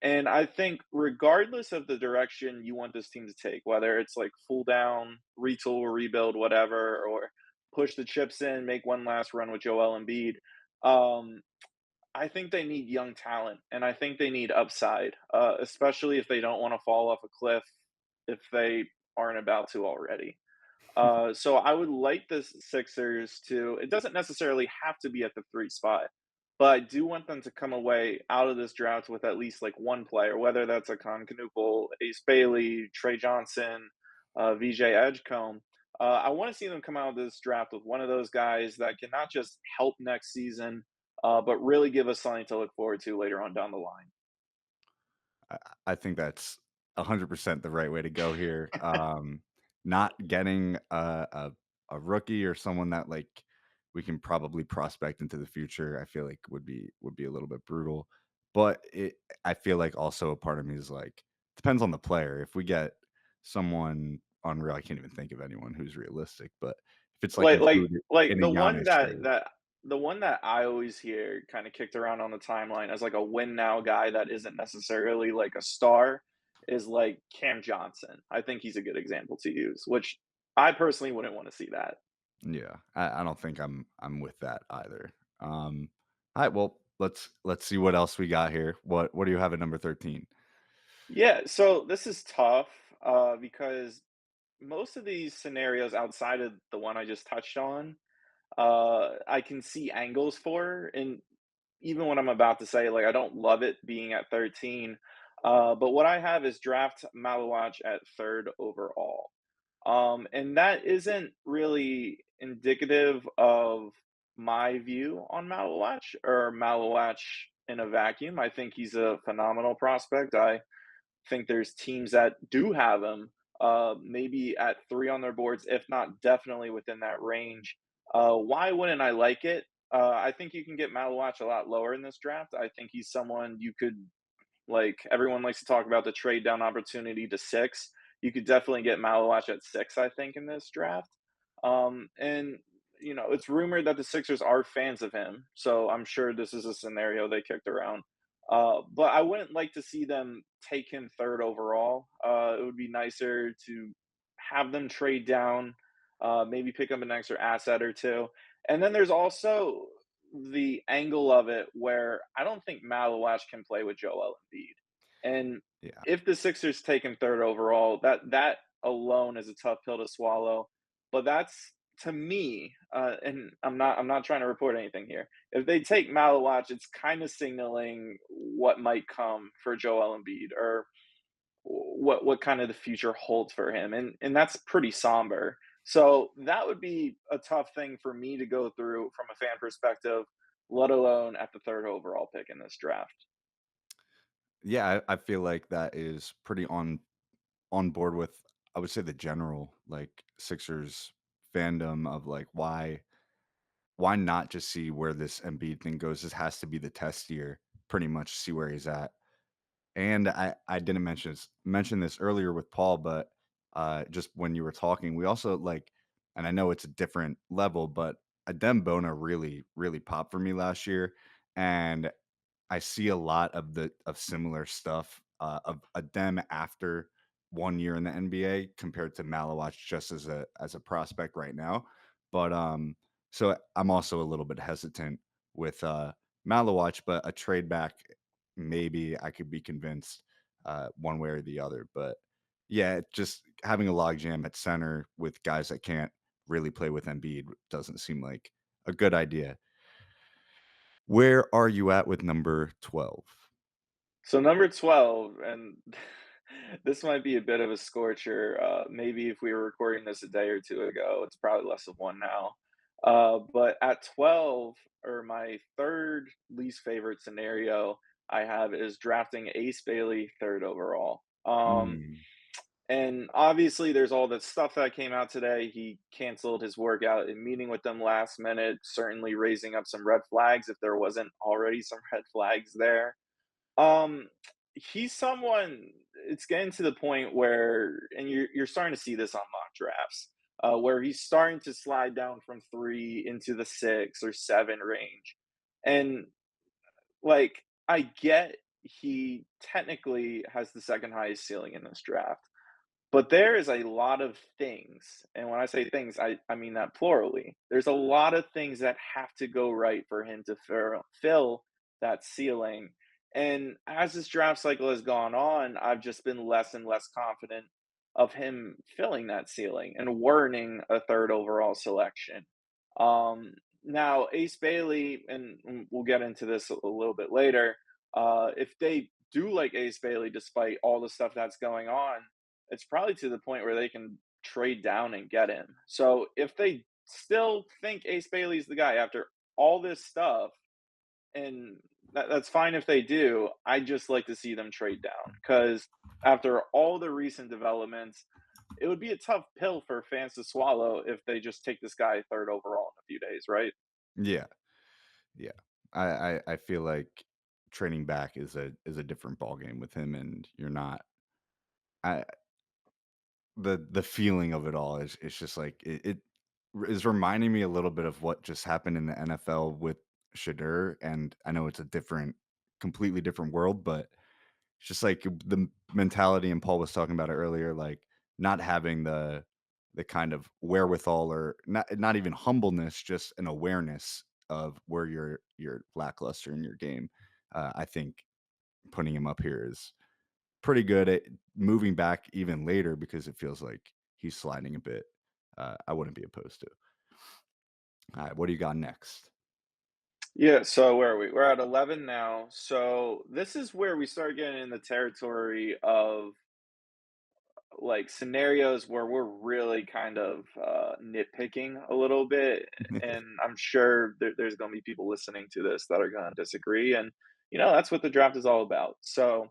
And I think regardless of the direction you want this team to take, whether it's like full down, retool, rebuild, whatever, or push the chips in, make one last run with Joel Embiid, um, I think they need young talent and I think they need upside, especially if they don't want to fall off a cliff if they aren't about to already. So I would like the Sixers to. It doesn't necessarily have to be at the three spot, but I do want them to come away out of this draft with at least like one player, whether that's a Concanoopel, Ace Bailey, Trey Johnson, VJ Edgecombe. I want to see them come out of this draft with one of those guys that can not just help next season, but really give us something to look forward to later on down the line. I I think that's 100% the right way to go here. Not getting a rookie or someone that like we can probably prospect into the future, I feel like would be a little bit brutal. But I feel like also a part of me is like depends on the player. If we get someone unreal, I can't even think of anyone who's realistic. But if it's like Like like included like in a the one Giannis that trade, that the one that I always hear kinda kicked around on the timeline as, like, a win now guy that isn't necessarily, like, a star is, like, Cam Johnson. I think he's a good example to use, which I personally wouldn't wanna see that. yeah, I don't think I'm with that either. All right, well, let's see what else we got here. What do you have at number 13? Yeah, so this is tough, because most of these scenarios outside of the one I just touched on, I can see angles for, and even what I'm about to say, like I don't love it being at 13. But what I have is draft Malawach at third overall. And that isn't really indicative of my view on Malawach or Malawach in a vacuum. I think he's a phenomenal prospect. I think there's teams that do have him, maybe at three on their boards, if not definitely within that range. Why wouldn't I like it? I think you can get Malawach a lot lower in this draft. I think he's someone you could like. Everyone likes to talk about the trade down opportunity to six. You could definitely get Malawach at six. I think in this draft, and it's rumored that the Sixers are fans of him, so I'm sure this is a scenario they kicked around. But I wouldn't like to see them take him third overall. It would be nicer to have them trade down. maybe pick up an extra asset or two. And then there's also the angle of it where I don't think Malawach can play with Joel Embiid. And Yeah. if the Sixers take him third overall, that alone is a tough pill to swallow. But that's to me, and I'm not trying to report anything here. If they take Malawach, it's kind of signaling what might come for Joel Embiid or what kind of the future holds for him, and that's pretty somber. So that would be a tough thing for me to go through from a fan perspective, let alone at the third overall pick in this draft. Yeah, I feel like that is pretty on board with, I would say, the general, like, Sixers fandom of, like, why not just see where this Embiid thing goes? This has to be the test year, pretty much see where he's at. And I didn't mention this earlier with Paul, but, just when you were talking, we also, like, and I know it's a different level, but Adem Bona really popped for me last year, and I see a lot of similar stuff, of Adem after 1 year in the NBA compared to Malawach just as a prospect right now. But, so I'm also a little bit hesitant with, Malawach, but a trade back, maybe I could be convinced, one way or the other. But, yeah, just having a logjam at center with guys that can't really play with Embiid doesn't seem like a good idea. Where are you at with number 12? So number 12, and this might be a bit of a scorcher. Maybe if we were recording this a day or two ago, it's probably less of one now. But at 12, or my third least favorite scenario I have is drafting Ace Bailey third overall. Mm, And obviously, there's all the stuff that came out today. He canceled his workout and meeting with them last minute, certainly raising up some red flags if there wasn't already some red flags there. Um, he's someone. It's getting to the point where, and you're starting to see this on mock drafts, where he's starting to slide down from three into the 6 or 7 range, and like I get he technically has the second highest ceiling in this draft, but there is a lot of things, and when I say things, I mean that plurally. There's a lot of things that have to go right for him to fill that ceiling, and as this draft cycle has gone on, I've just been less and less confident of him filling that ceiling and warranting a third overall selection. Now Ace Bailey, and we'll get into this a little bit later, if they do like Ace Bailey despite all the stuff that's going on, it's probably to the point where they can trade down and get him. So if they still think Ace Bailey's the guy after all this stuff, and that's fine if they do, I just like to see them trade down because after all the recent developments, it would be a tough pill for fans to swallow if they just take this guy third overall in a few days, right? yeah, yeah. I feel like trading back is a different ballgame with him, and you're not. I the feeling of it all is just like it is reminding me a little bit of what just happened in the NFL with Shadur, and I know it's a completely different world, but it's just like the mentality, and Paul was talking about it earlier, like not having the kind of wherewithal, or not even humbleness, just an awareness of where you're lackluster in your game. I think putting him up here is pretty good at moving back even later because it feels like he's sliding a bit. I wouldn't be opposed to. All right, what do you got next? Yeah, so where are we? We're at 11 now. So this is where we start getting in the territory of like scenarios where we're really kind of nitpicking a little bit. And I'm sure there's going to be people listening to this that are going to disagree. And, that's what the draft is all about. So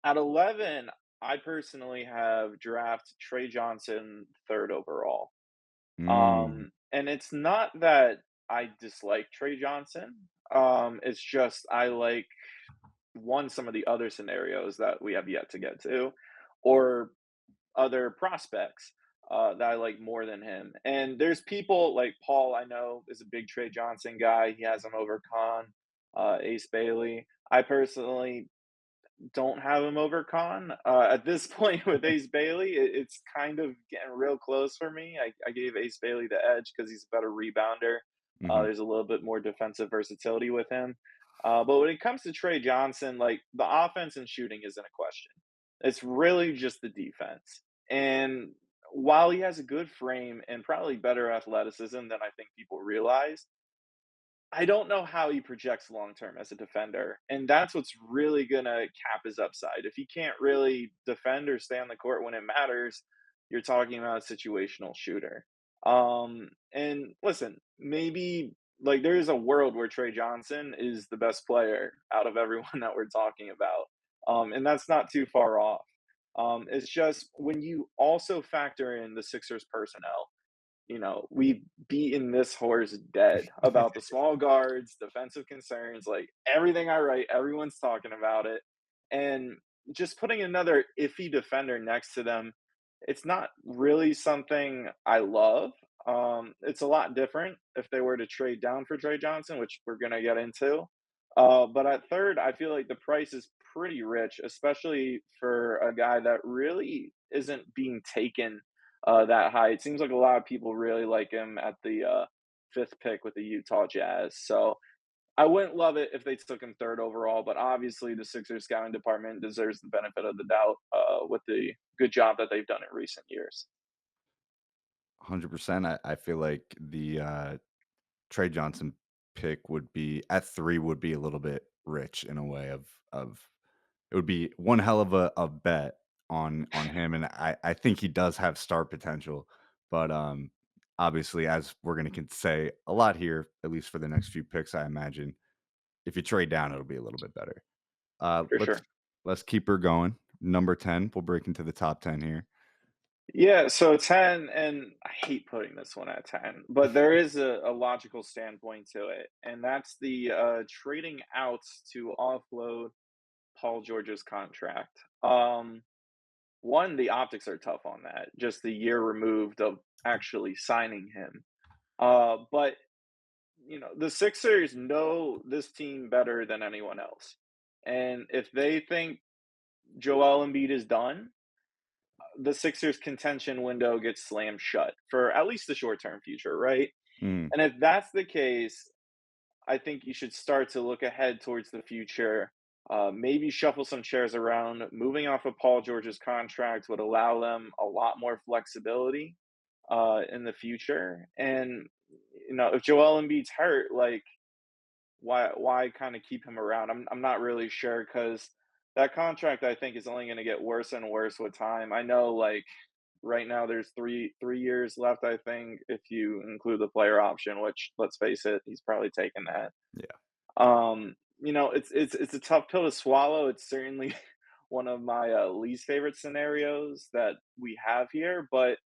at 11, I personally have draft Trey Johnson third overall. Mm, And it's not that I dislike Trey Johnson. It's just I like some of the other scenarios that we have yet to get to, or other prospects that I like more than him. And there's people like Paul, I know, is a big Trey Johnson guy. He has him over Khan, Ace Bailey. I personally don't have him over Khan. At this point with Ace Bailey, it's kind of getting real close for me. I gave Ace Bailey the edge because he's a better rebounder. Mhm. There's a little bit more defensive versatility with him. But when it comes to Trey Johnson, like the offense and shooting isn't a question. It's really just the defense. And while he has a good frame and probably better athleticism than I think people realize, I don't know how he projects long term as a defender, and that's what's really gonna cap his upside. If he can't really defend or stay on the court when it matters, you're talking about a situational shooter. And listen, maybe like there is a world where Trey Johnson is the best player out of everyone that we're talking about, and that's not too far off. It's just when you also factor in the Sixers personnel, we've beaten this horse dead about the small guards, defensive concerns, like everything I write, everyone's talking about it. And just putting another iffy defender next to them, it's not really something I love. It's a lot different if they were to trade down for Trey Johnson, which we're going to get into. But at third, I feel like the price is pretty rich, especially for a guy that really isn't being taken that high. It seems like a lot of people really like him at the fifth pick with the Utah Jazz. So I wouldn't love it if they took him third overall, but obviously the Sixers scouting department deserves the benefit of the doubt with the good job that they've done in recent years. 100%. I feel like the, Trey Johnson pick would be at 3 would be a little bit rich in a way of it would be one hell of a bet on him, and I think he does have star potential, but, obviously, as we're gonna can say a lot here, at least for the next few picks, I imagine, if you trade down, it'll be a little bit better. Uh, For let's sure. let's keep her going. Number 10, we'll break into the top 10 here. Yeah, so 10, and I hate putting this one at 10, but there is a logical standpoint to it, and that's the trading outs to offload Paul George's contract. One, the optics are tough on that, just the year removed of actually signing him. But the Sixers know this team better than anyone else. And if they think Joel Embiid is done, the Sixers contention window gets slammed shut for at least the short term future, right? Mm, And if that's the case, I think you should start to look ahead towards the future. Maybe shuffle some chairs around. Moving off of Paul George's contract would allow them a lot more flexibility in the future. And if Joel Embiid's hurt, like why kind of keep him around? I'm not really sure because that contract I think is only going to get worse and worse with time. I know like right now there's three years left. I think if you include the player option, which let's face it, he's probably taking that. yeah. It's a tough pill to swallow. It's certainly one of my least favorite scenarios that we have here, but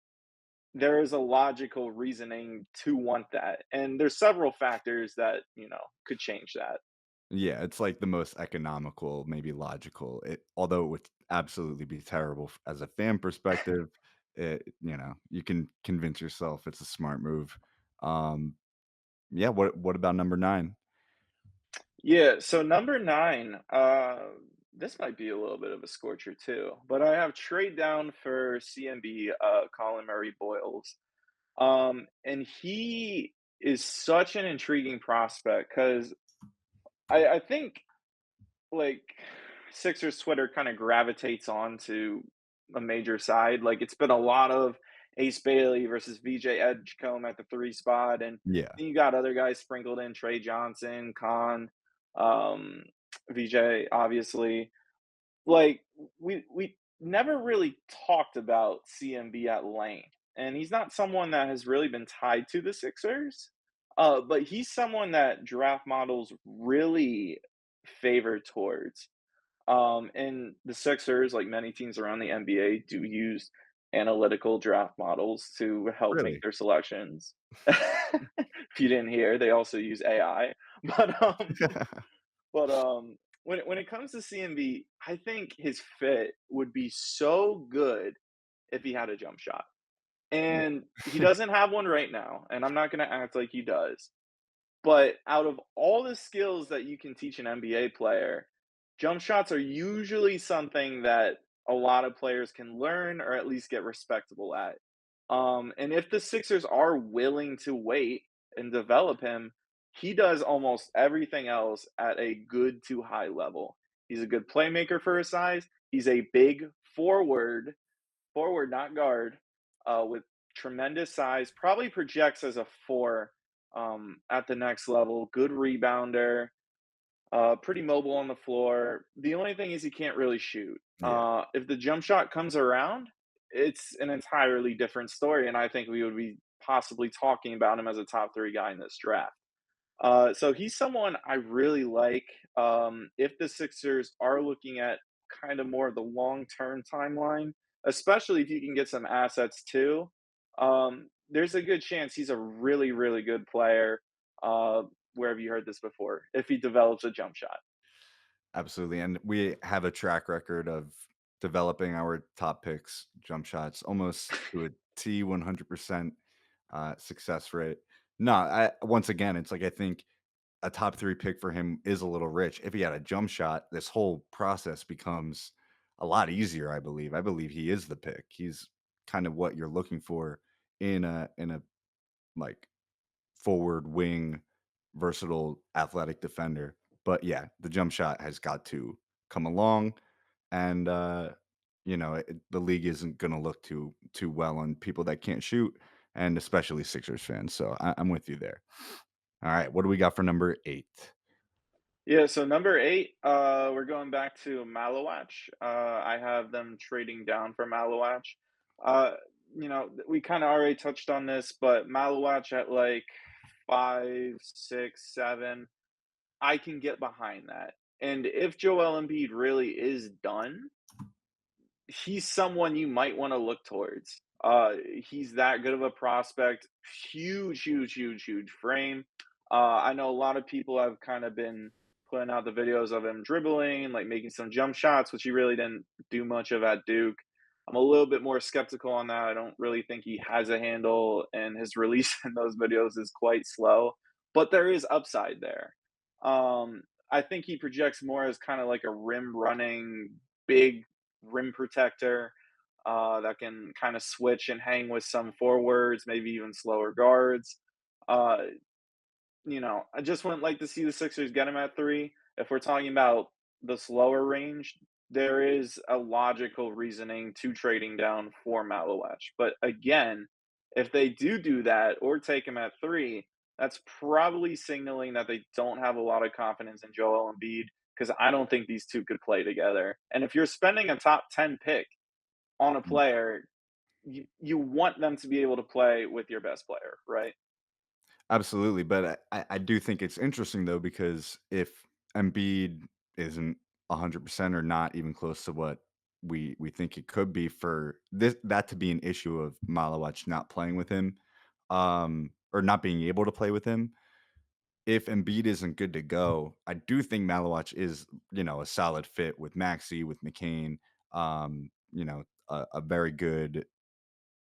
there is a logical reasoning to want that, and there's several factors that could change that. Yeah, it's like the most economical, maybe logical. Although it would absolutely be terrible as a fan perspective, you can convince yourself it's a smart move. Um, yeah, what about number 9? Yeah, so number 9, this might be a little bit of a scorcher too, but I have trade down for CMB, Colin Murray Boyles. And he is such an intriguing prospect because I think like Sixers Twitter kind of gravitates onto a major side. Like it's been a lot of Ace Bailey versus VJ Edgecombe at the 3 spot, and Yeah. then you got other guys sprinkled in: Trey Johnson, Khan, um, VJ, obviously. Like we never really talked about CMB at length, and he's not someone that has really been tied to the Sixers. But he's someone that draft models really favor towards. And the Sixers, like many teams around the NBA, do use analytical draft models to help make Really? their selections. If you didn't hear, they also use AI. But when it comes to CMB, I think his fit would be so good if he had a jump shot. Yeah. And he doesn't have one right now, and I'm not gonna act like he does. But out of all the skills that you can teach an NBA player, Jump shots are usually something that a lot of players can learn or at least get respectable at. And if the Sixers are willing to wait and develop him, he does almost everything else at a good to high level. He's a good playmaker for his size. He's a big forward, not guard, with tremendous size. Probably projects as a four at the next level. Good rebounder, pretty mobile on the floor. The only thing is he can't really shoot. Yeah. If the jump shot comes around, it's an entirely different story, and I think we would be possibly talking about him as a top three guy in this draft. So he's someone I really like. If the Sixers are looking at kind of more of the long term timeline, especially if you can get some assets too, there's a good chance he's a really, really good player. Uh, where have you heard this before? If he develops a jump shot. Absolutely, and we have a track record of developing our top picks jump shots almost to a T 100% success rate. No, I once again, it's like I think a top 3 pick for him is a little rich. If he had a jump shot, this whole process becomes a lot easier, I believe. I believe he is the pick. He's kind of what you're looking for in a like forward wing, versatile, athletic defender. But yeah, the jump shot has got to come along, and the league isn't going to look too well on people that can't shoot, and especially Sixers fans. So I'm with you there. All right, what do we got for number 8? Yeah, so number 8, we're going back to Malawach. I have them trading down for Malawach. Uh, we kind of already touched on this, but Malawach at like 5, 6, 7, I can get behind that. And if Joel Embiid really is done, he's someone you might want to look towards. He's that good of a prospect. Huge, huge, huge, huge frame. I know a lot of people have kind of been putting out the videos of him dribbling, like making some jump shots, which he really didn't do much of at Duke. I'm a little bit more skeptical on that. I don't really think he has a handle, and his release in those videos is quite slow. But there is upside there. I think he projects more as kind of like a rim running, big rim protector that can kind of switch and hang with some forwards, maybe even slower guards. Uh, I just wouldn't like to see the Sixers get him at three. If we're talking about the slower range, there is a logical reasoning to trading down for Malawech. But again, if they do that or take him at three, that's probably signaling that they don't have a lot of confidence in Joel Embiid because I don't think these two could play together. And if you're spending a top 10 pick on a player, you want them to be able to play with your best player, right? Absolutely, but I do think it's interesting though because if Embiid isn't 100% or not even close to what we think it could be for this that to be an issue of Malawach not playing with him, or not being able to play with him. If Embiid isn't good to go, I do think Malawach is, a solid fit with Maxey, with McCain, a very good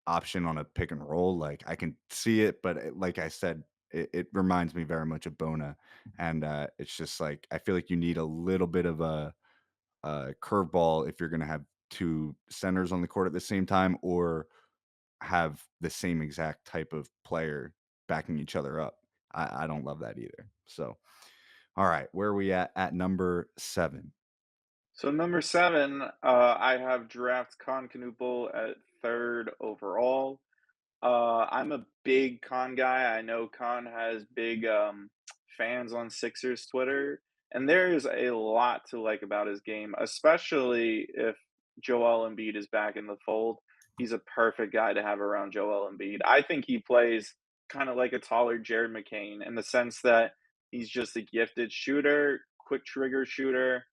option on a pick and roll. Like I can see it, but like I said, it reminds me very much of Bona, and it's just like I feel like you need a little bit of a curveball if you're going to have two centers on the court at the same time, or have the same exact type of player backing each other up. I don't love that either. So, all right, where are we at number 7? So number 7, I have draft Con at third overall. I'm a big Khan guy. I know Khan has big fans on Sixers Twitter, and there is a lot to like about his game, especially if Joel Embiid is back in the fold. He's a perfect guy to have around Joel Embiid. I think he plays kind of like a taller Jared McCain in the sense that he's just a gifted shooter, quick trigger shooter.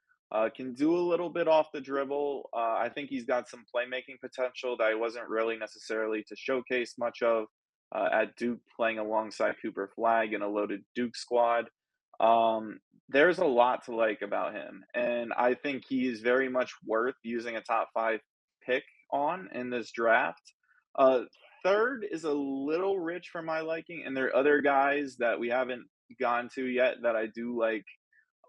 Can do a little bit off the dribble. I think he's got some playmaking potential that I wasn't really necessarily to showcase much of at Duke, playing alongside Cooper Flag in a loaded Duke squad. There's a lot to like about him, and I think he is very much worth using a top 5 pick on in this draft. Uh, Third is a little rich for my liking, and there are other guys that we haven't gone to yet that I do like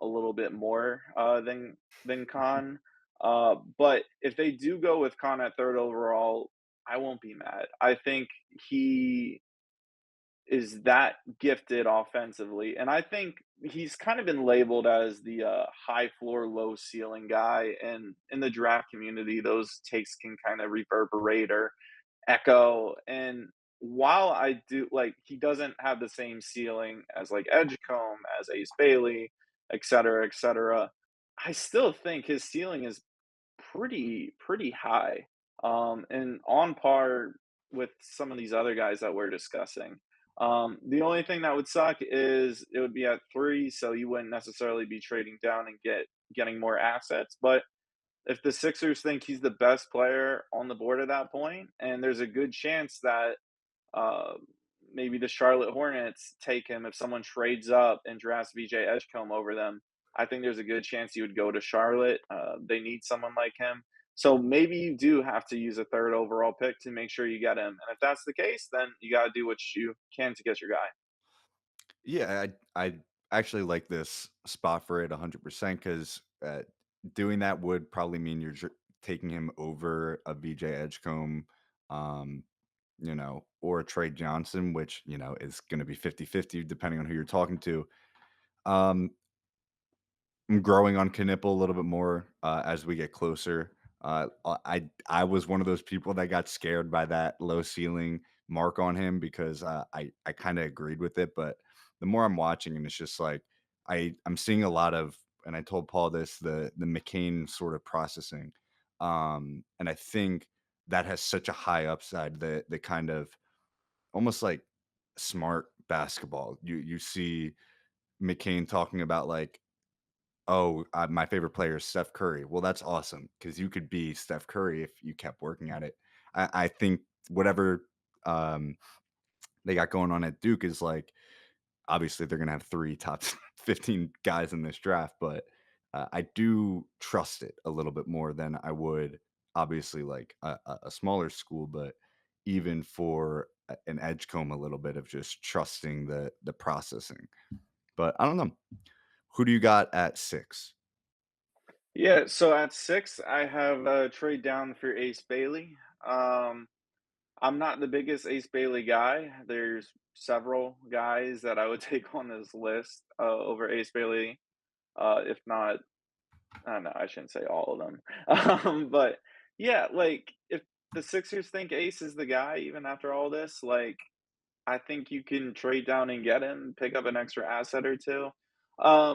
a little bit more than Khan. But if they do go with Khan at third overall, I won't be mad. I think he is that gifted offensively, and I think he's kind of been labeled as the high floor, low ceiling guy. And in the draft community, those takes can kind of reverberate or echo. And while I do like, he doesn't have the same ceiling as like Edgecombe, as Ace Bailey, et cetera, et cetera. I still think his ceiling is pretty high, and on par with some of these other guys that we're discussing. The only thing that would suck is it would be at 3, so you wouldn't necessarily be trading down and getting more assets. But if the Sixers think he's the best player on the board at that point, and there's a good chance that uh, maybe the Charlotte Hornets take him if someone trades up and drafts VJ Edgecombe over them. I think there's a good chance he would go to Charlotte. They need someone like him. So maybe you do have to use a third overall pick to make sure you get him. And if that's the case, then you got to do what you can to get your guy. Yeah, I actually like this spot for it 100% because doing that would probably mean you're taking him over a VJ Edgecombe, um, or a Trey Johnson, which, is going to be 50-50 depending on who you're talking to. Um, I'm growing on Knipple a little bit more as we get closer. I was one of those people that got scared by that low ceiling mark on him because I kind of agreed with it, but the more I'm watching him, it's just like I'm seeing a lot of, and I told Paul this, the McCain sort of processing, and I think that has such a high upside. The kind of almost like smart basketball. You see McCain talking about like, "Oh, my favorite player is Steph Curry." Well, that's awesome because you could be Steph Curry if you kept working at it. I think whatever, um, they got going on at Duke is like obviously they're gonna have 3 top 15 guys in this draft, but, I do trust it a little bit more than I would obviously like a smaller school, but even for an Edgecombe, a little bit of just trusting the processing. But I don't know. Who do you got at 6? Yeah, so at 6, I have a trade down for Ace Bailey. Um, I'm not the biggest Ace Bailey guy. There's several guys that I would take on this list over Ace Bailey, if not, I don't know, I shouldn't say all of them. But yeah, like if the Sixers think Ace is the guy, even after all this, like I think you can trade down and get him, pick up an extra asset or 2.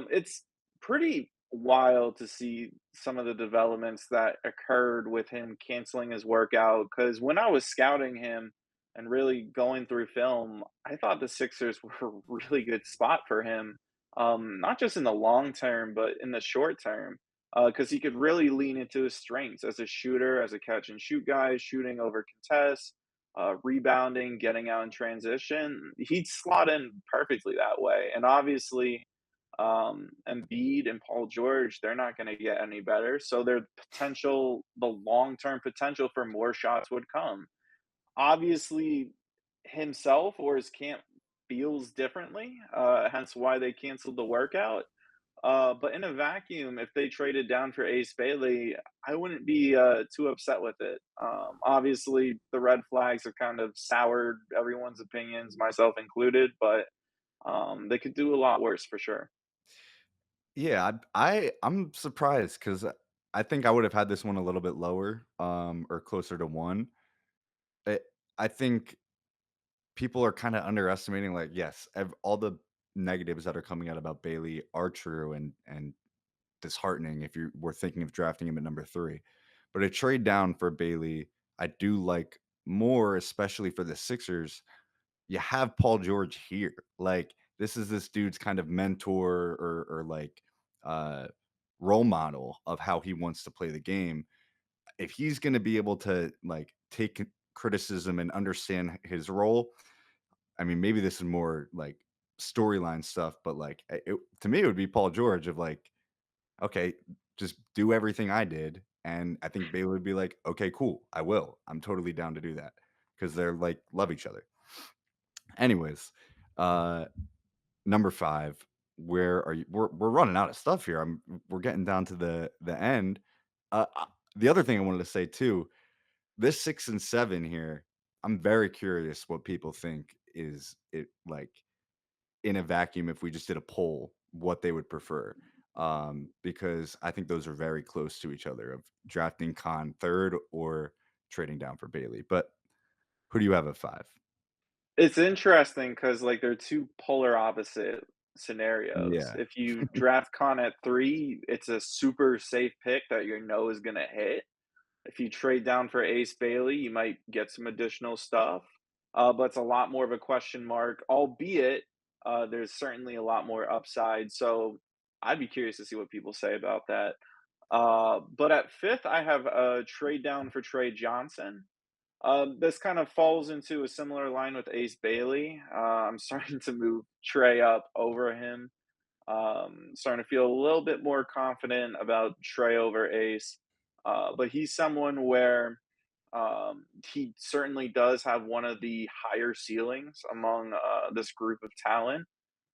It's pretty wild to see some of the developments that occurred with him canceling his workout. Because when I was scouting him and really going through film, I thought the Sixers were a really good spot for him, not just in the long term, but in the short term. Because he could really lean into his strengths as a shooter, as a catch and shoot guy, shooting over contests, rebounding, getting out in transition. He'd slot in perfectly that way. And obviously, Embiid and Paul George, they're not going to get any better. So their potential, the long term potential for more shots would come. Obviously, himself or his camp feels differently, hence why they canceled the workout. But in a vacuum, if they traded down for Ace Bailey, I wouldn't be too upset with it. Obviously, the red flags have kind of soured everyone's opinions, myself included, but they could do a lot worse for sure. Yeah, I'm surprised because I think I would have had this one a little bit lower, or closer to 1. I I think people are kinda underestimating, like, yes, all the negatives that are coming out about Bailey are true and disheartening if you were thinking of drafting him at number 3. But a trade down for Bailey, I do like more, especially for the Sixers. You have Paul George here. Like, this dude's kind of mentor or like, uh, role model of how he wants to play the game. If he's gonna be able to, like, take criticism and understand his role, I mean, maybe this is more, like, storyline stuff, but, like, to me, it would be Paul George of, like, "Okay, just do everything I did," and I think Baylor would be like, "Okay, cool, I will. I'm totally down to do that because 'cause they're, like, love each other. Anyways, uh, number 5. where are you? We're running out of stuff here. We're getting down to the end. The other thing I wanted to say too, this 6 and 7 here, I'm very curious what people think is it like in a vacuum if we just did a poll, what they would prefer. Because I think those are very close to each other of drafting Khan third or trading down for Bailey. But who do you have at 5? It's interesting because like, they're 2 polar opposite scenarios. Yeah. If you draft Khan at 3, it's a super safe pick that you know is gonna hit. If you trade down for Ace Bailey, you might get some additional stuff, but it's a lot more of a question mark, albeit, there's certainly a lot more upside, so I'd be curious to see what people say about that. But at 5th, I have a trade down for Trey Johnson. This kind of falls into a similar line with Ace Bailey. I'm starting to move Trey up over him. Starting to feel a little bit more confident about Trey over Ace. But he's someone where he certainly does have one of the higher ceilings among this group of talent.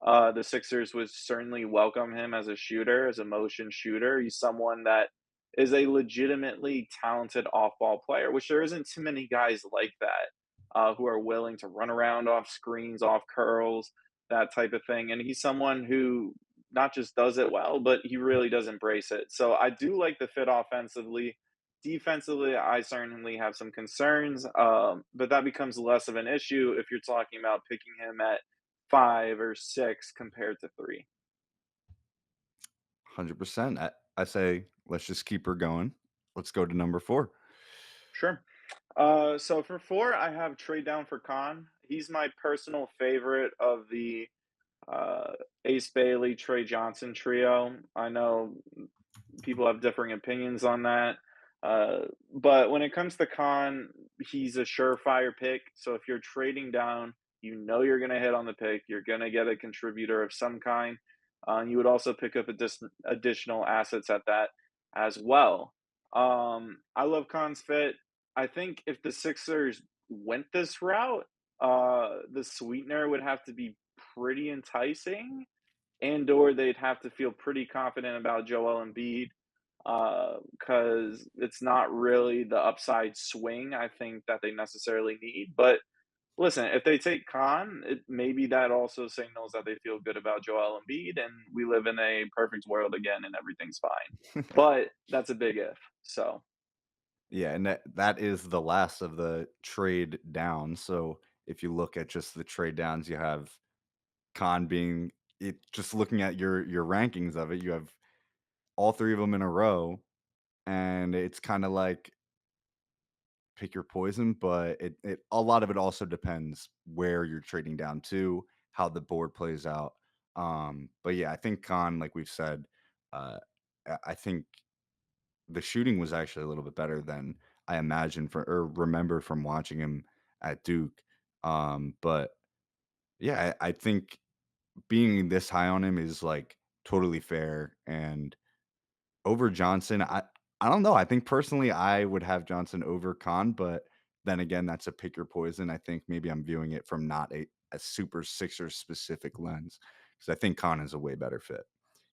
The Sixers would certainly welcome him as a shooter, as a motion shooter. He's someone that is a legitimately talented off ball player, which there isn't too many guys like that who are willing to run around off screens, off curls, that type of thing. And he's someone who not just does it well, but he really does embrace it. So I do like the fit offensively. Defensively, I certainly have some concerns, but that becomes less of an issue if you're talking about picking him at 5 or 6 compared to 3. 100%. I say let's just keep her going. Let's go to number 4. Sure. So for 4, I have trade down for Khan. He's my personal favorite of the uh, Ace Bailey, Trey Johnson trio. I know people have differing opinions on that. But when it comes to Khan, he's a surefire pick. So if you're trading down, you know you're going to hit on the pick. You're going to get a contributor of some kind. You would also pick up additional assets at that as well. I love Khan's fit. I think if the Sixers went this route, the sweetener would have to be pretty enticing, and or they'd have to feel pretty confident about Joel Embiid because it's not really the upside swing I think that they necessarily need. But listen, if they take Khan, maybe that also signals that they feel good about Joel Embiid, and we live in a perfect world again, and everything's fine. But that's a big if. So Yeah, and that is the last of the trade down. So if you look at just the trade downs, you have Khan being it just looking at your rankings of it, you have all 3 of them in a row, and it's kinda like pick your poison, but it a lot of it also depends where you're trading down to, how the board plays out. But yeah, I think Khan, like we've said, I think the shooting was actually a little bit better than I imagined for or remember from watching him at Duke. But yeah, I think being this high on him is like totally fair. And over Johnson, I don't know. I think personally I would have Johnson over Khan, but then again, that's a pick your poison. I think maybe I'm viewing it from not a super Sixers specific lens because I think Khan is a way better fit.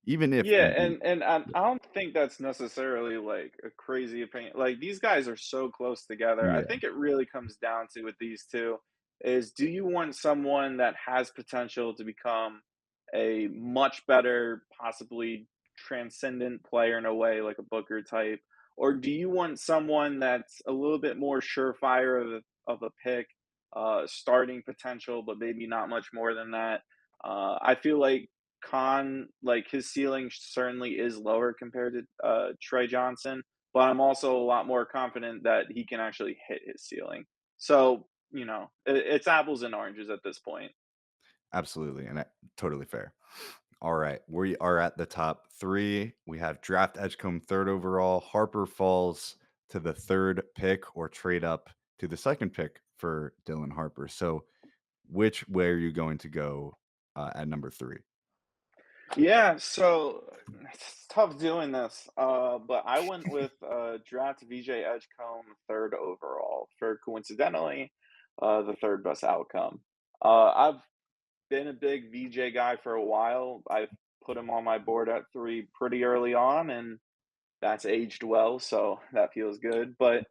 Even if yeah, Embiid, and I don't think that's necessarily like a crazy opinion. Like these guys are so close together. I yeah, think it really comes down to with these two is do you want someone that has potential to become a much better, possibly transcendent player in a way, like a Booker type, or do you want someone that's a little bit more surefire of a pick, starting potential, but maybe not much more than that? I feel like Khan, like his ceiling certainly is lower compared to Trey Johnson, but I'm also a lot more confident that he can actually hit his ceiling. So, it's apples and oranges at this point. absolutely, and totally fair. All right, we are at the top 3. We have draft Edgecombe 3rd overall. Harper falls to the 3rd pick or trade up to the 2nd pick for Dylan Harper. So, which way are you going to go at number 3? Yeah, so it's tough doing this, but I went with draft VJ Edgecombe 3rd overall for coincidentally the third best outcome. I've been a big VJ guy for a while. I've put him on my board at 3 pretty early on, and that's aged well, so that feels good. But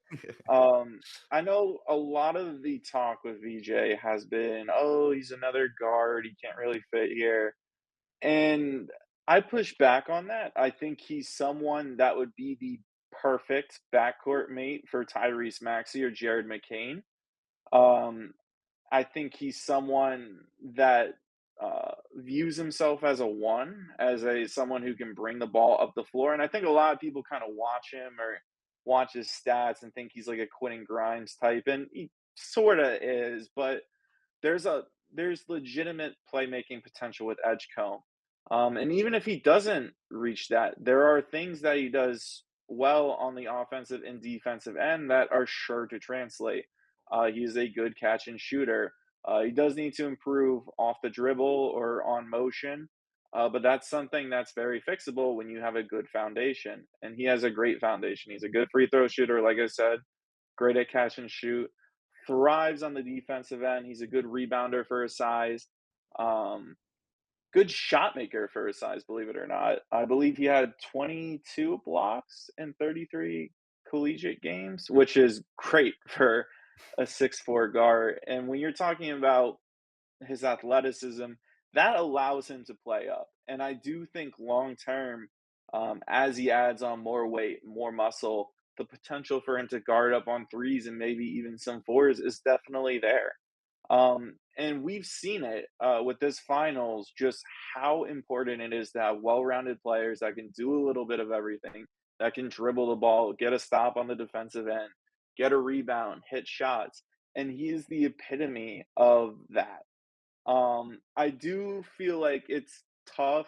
I know a lot of the talk with VJ has been, oh, he's another guard. He can't really fit here. And I push back on that. I think he's someone that would be the perfect backcourt mate for Tyrese Maxey or Jared McCain. Um, I think he's someone that views himself as a one, as a someone who can bring the ball up the floor. And I think a lot of people kind of watch him or watch his stats and think he's like a Quentin Grimes type, and he sort of is. But there's a there's legitimate playmaking potential with Edgecombe. And even if he doesn't reach that, there are things that he does well on the offensive and defensive end that are sure to translate. He is a good catch and shooter. He does need to improve off the dribble or on motion, but that's something that's very fixable when you have a good foundation. And he has a great foundation. He's a good free throw shooter, like I said, great at catch and shoot, thrives on the defensive end. He's a good rebounder for his size. Um, Good shot maker for his size, believe it or not. I believe he had 22 blocks in 33 collegiate games, which is great for a 6'4" guard. And when you're talking about his athleticism, that allows him to play up. And I do think long term, as he adds on more weight, more muscle, the potential for him to guard up on threes and maybe even some fours is definitely there. And we've seen it with this finals, just how important it is to have well-rounded players that can do a little bit of everything, that can dribble the ball, get a stop on the defensive end, get a rebound, hit shots. And he is the epitome of that. I do feel like tough.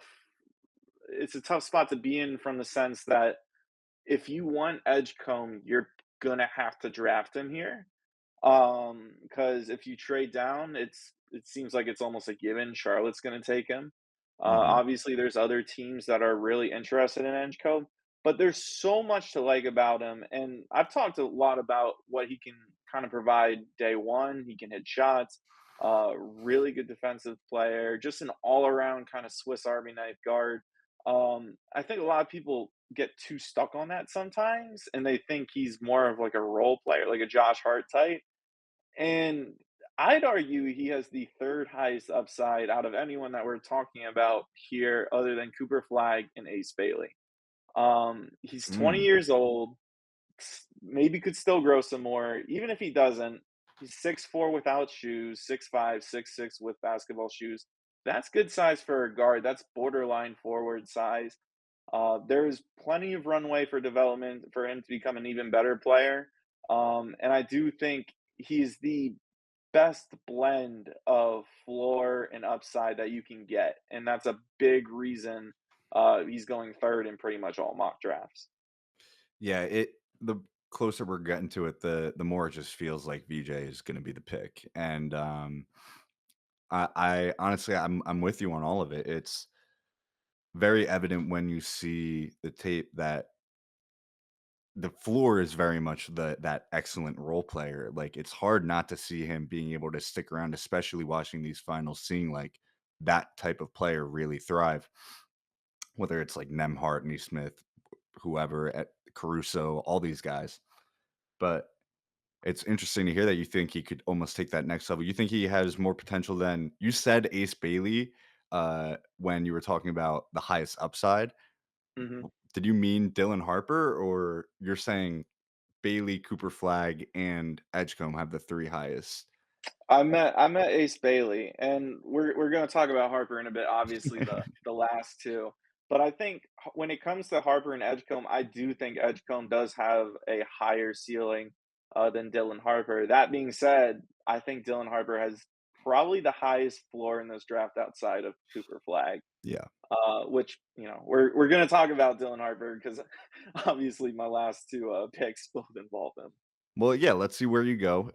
It's a tough spot to be in from the sense that if you want Edgecombe, you're gonna have to draft him here. Because if you trade down, it seems like it's almost a given Charlotte's gonna take him. Mhm. Obviously, there's other teams that are really interested in Edgecombe, but there's so much to like about him, and I've talked a lot about what he can kind of provide day one. He can hit shots, really good defensive player, just an all-around kind of Swiss Army knife guard. I think a lot of people get too stuck on that sometimes, and they think he's more of like a role player, like a Josh Hart type. And I'd argue he has the third highest upside out of anyone that we're talking about here, other than Cooper Flag and Ace Bailey. He's 20 Mm. years old, maybe could still grow some more. Even if he doesn't, he's 6'4" without shoes, 6'5", 6'6" with basketball shoes. That's good size for a guard. That's borderline forward size. There's plenty of runway for development for him to become an even better player. And I do think he's the best blend of floor and upside that you can get. And that's a big reason he's going third in pretty much all mock drafts. Yeah, the closer we're getting to it, the more it just feels like VJ is gonna be the pick, and, I honestly, I'm with you on all of it. It's very evident when you see the tape that the floor is very much that excellent role player. Like, it's hard not to see him being able to stick around, especially watching these finals, seeing, like, that type of player really thrive, whether it's like Nemhart, Neesmith, whoever, at Caruso, all these guys. But it's interesting to hear that you think he could almost take that next level. You think he has more potential than you said Ace Bailey, when you were talking about the highest upside. Mhm. Did you mean Dylan Harper, or you're saying Bailey, Cooper Flag, and Edgecombe have the 3 highest? I met Ace Bailey, and we're gonna talk about Harper in a bit, obviously the last 2. But I think when it comes to Harper and Edgecombe, I do think Edgecombe does have a higher ceiling, than Dylan Harper. That being said, I think Dylan Harper has probably the highest floor in this draft outside of Cooper Flag, Yeah. which, we're gonna talk about Dylan Harper because obviously my last 2, picks both involve him. Well, yeah, let's see where you go.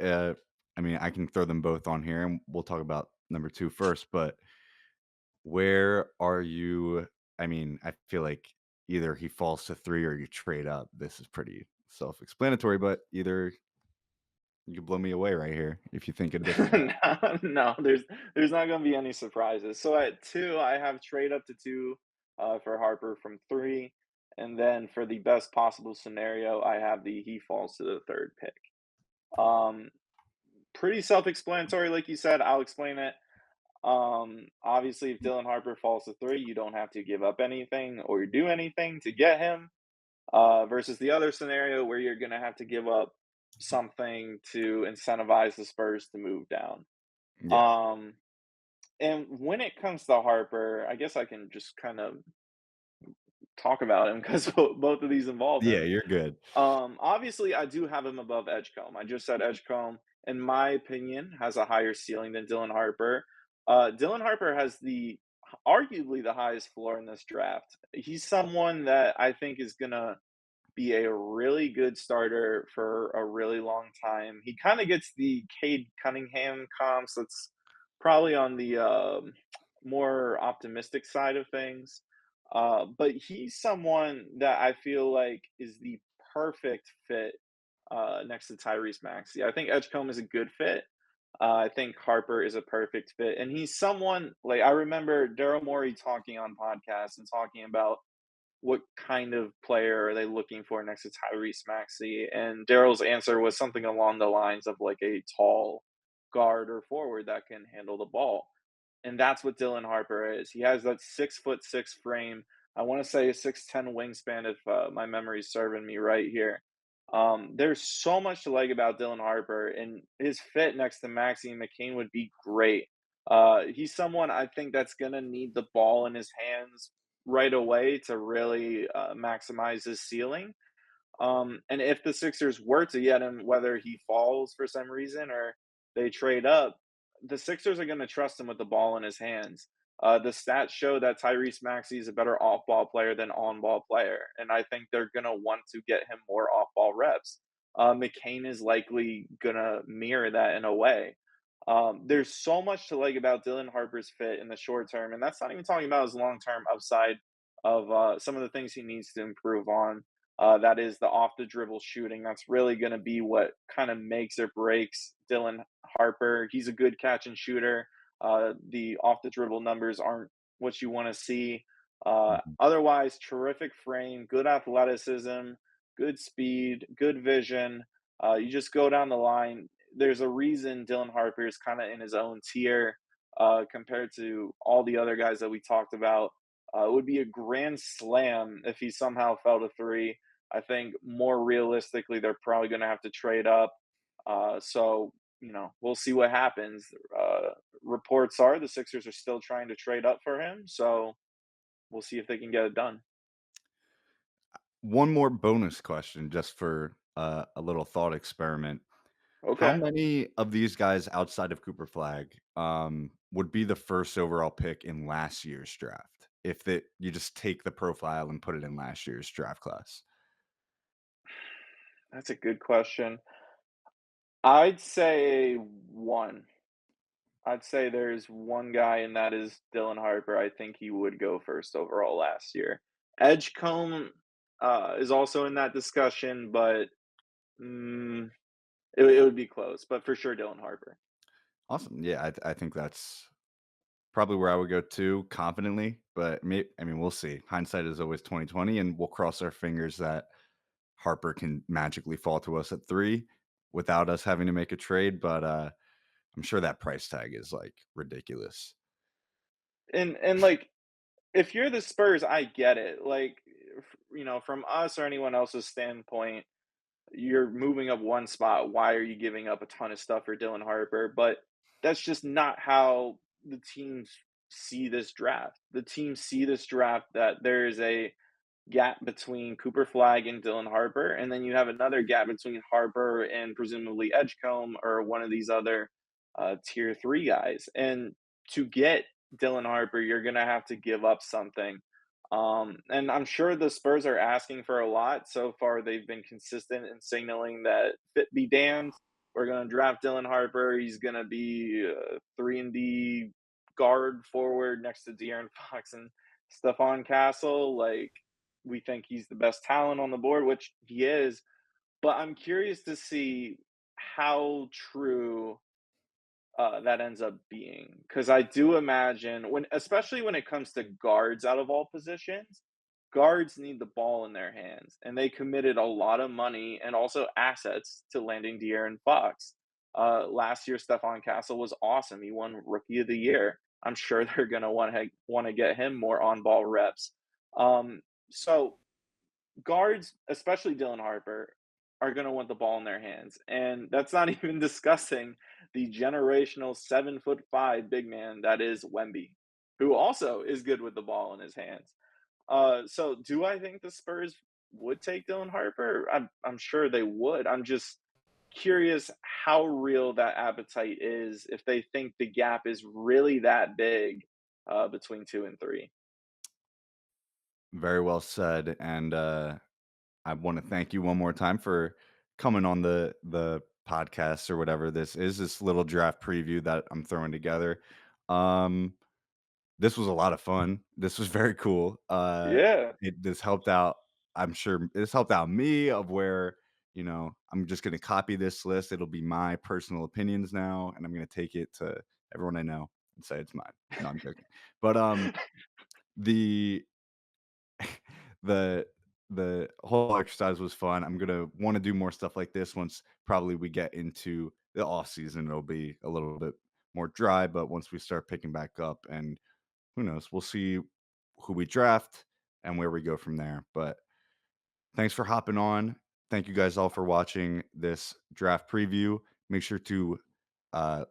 I mean, I can throw them both on here, and we'll talk about number 2 first, but where are you? I mean, I feel like either he falls to 3 or you trade up. This is pretty self-explanatory, but either You could blow me away right here if you think it differently. No, no, there's not gonna be any surprises. So at 2, I have trade up to 2, for Harper from 3, and then for the best possible scenario, I have the he falls to the 3rd pick. Um, Pretty self-explanatory, like you said, I'll explain it. Obviously, if Dylan Harper falls to 3, you don't have to give up anything or do anything to get him, versus the other scenario where you're gonna have to give up something to incentivize the Spurs to move down. Yeah. Um, and when it comes to Harper, I guess I can just kind of talk about him because both of these involve Yeah, him. you're good. Obviously, I do have him above Edgecombe. I just said Edgecombe, in my opinion, has a higher ceiling than Dylan Harper. Dylan Harper has arguably the highest floor in this draft. He's someone that I think is gonna be a really good starter for a really long time. He kind of gets the Cade Cunningham comps. That's probably on the more optimistic side of things. But he's someone that I feel like is the perfect fit next to Tyrese Maxey. I think Edgecombe is a good fit. I think Harper is a perfect fit. And he's someone like I remember Daryl Morey talking on podcasts and talking about what kind of player are they looking for next to Tyrese Maxey? And Daryl's answer was something along the lines of like a tall guard or forward that can handle the ball. And that's what Dylan Harper is. He has that 6'6" frame. I want to say a 6'10" wingspan if my memory's serving me right here. There's so much to like about Dylan Harper, and his fit next to Maxine McCain would be great. He's someone I think that's gonna need the ball in his hands right away to really maximize his ceiling. And if the Sixers were to get him, whether he falls for some reason or they trade up, the Sixers are going to trust him with the ball in his hands. The stats show that Tyrese Maxey is a better off-ball player than on-ball player, and I think they're going to want to get him more off-ball reps. McCain is likely going to mirror that in a way. There's so much to like about Dylan Harper's fit in the short term, and that's not even talking about his long-term upside of some of the things he needs to improve on. That is the off the dribble shooting. That's really going to be what kind of makes or breaks Dylan Harper. He's a good catch and shooter. The off the dribble numbers aren't what you want to see. Mhm. Otherwise, terrific frame, good athleticism, good speed, good vision. You just go down the line. There's a reason Dylan Harper is kind of in his own tier compared to all the other guys that we talked about. It would be a grand slam if he somehow fell to 3. I think more realistically, they're probably going to have to trade up. So, we'll see what happens. Reports are the Sixers are still trying to trade up for him. So we'll see if they can get it done. One more bonus question just for a little thought experiment. How Okay. many of these guys outside of Cooper Flag would be the first overall pick in last year's draft? If you just take the profile and put it in last year's draft class. That's a good question. I'd say one. I'd say there's one guy, and that is Dylan Harper. I think he would go first overall last year. Edgecombe is also in that discussion, but mm, it would be close, but for sure Dylan Harper. Awesome. Yeah, I think that's probably where I would go too, confidently. But I mean, we'll see. Hindsight is always 2020, and we'll cross our fingers that Harper can magically fall to us at 3 without us having to make a trade. But I'm sure that price tag is like ridiculous. And like if you're the Spurs, I get it. Like from us or anyone else's standpoint, you're moving up one spot. Why are you giving up a ton of stuff for Dylan Harper? But that's just not how the teams see this draft. The teams see this draft that there is a gap between Cooper Flag and Dylan Harper, and then you have another gap between Harper and presumably Edgecombe or one of these other tier 3 guys. And to get Dylan Harper, you're going to have to give up something. And I'm sure the Spurs are asking for a lot. So far, they've been consistent in signaling that fit be damned. We're going to draft Dylan Harper. He's going to be 3 and D guard forward next to De'Aaron Fox and Stephon Castle. Like, we think he's the best talent on the board, which he is. But I'm curious to see how true that ends up being. Because I do imagine when, especially when it comes to guards out of all positions, guards need the ball in their hands, and they committed a lot of money and also assets to landing De'Aaron Fox. Last year, Stephon Castle was awesome. He won Rookie of the Year. I'm sure they're gonna want to get him more on ball reps. So guards, especially Dylan Harper, are going to want the ball in their hands. And that's not even discussing the generational 7'5" big man that is Wemby, who also is good with the ball in his hands. So do I think the Spurs would take Dylan Harper? I'm sure they would. I'm just curious how real that appetite is if they think the gap is really that big between 2 and 3. Very well said, and, I wanna thank you one more time for coming on the podcast or whatever this is, this little draft preview that I'm throwing together. Um, this was a lot of fun. This was very cool. Yeah. This helped out, I'm sure this helped out me of where, I'm just gonna copy this list. It'll be my personal opinions now, and I'm gonna take it to everyone I know and say it's mine. No, I'm joking. But, the the the whole exercise was fun. I'm gonna want to do more stuff like this once probably we get into the off season. It'll be a little bit more dry, but once we start picking back up, and who knows, we'll see who we draft and where we go from there. But thanks for hopping on. Thank you guys all for watching this draft preview. Make sure to uh,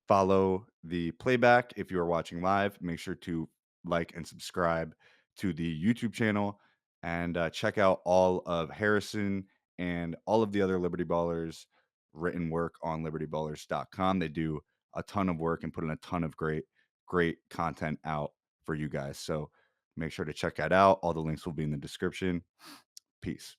follow the playback if you are watching live. Make sure to like and subscribe to the YouTube channel, and check out all of Harrison and all of the other Liberty Ballers written work on libertyballers.com. They do a ton of work and put in a ton of great content out for you guys. So make sure to check that out. All the links will be in the description. Peace.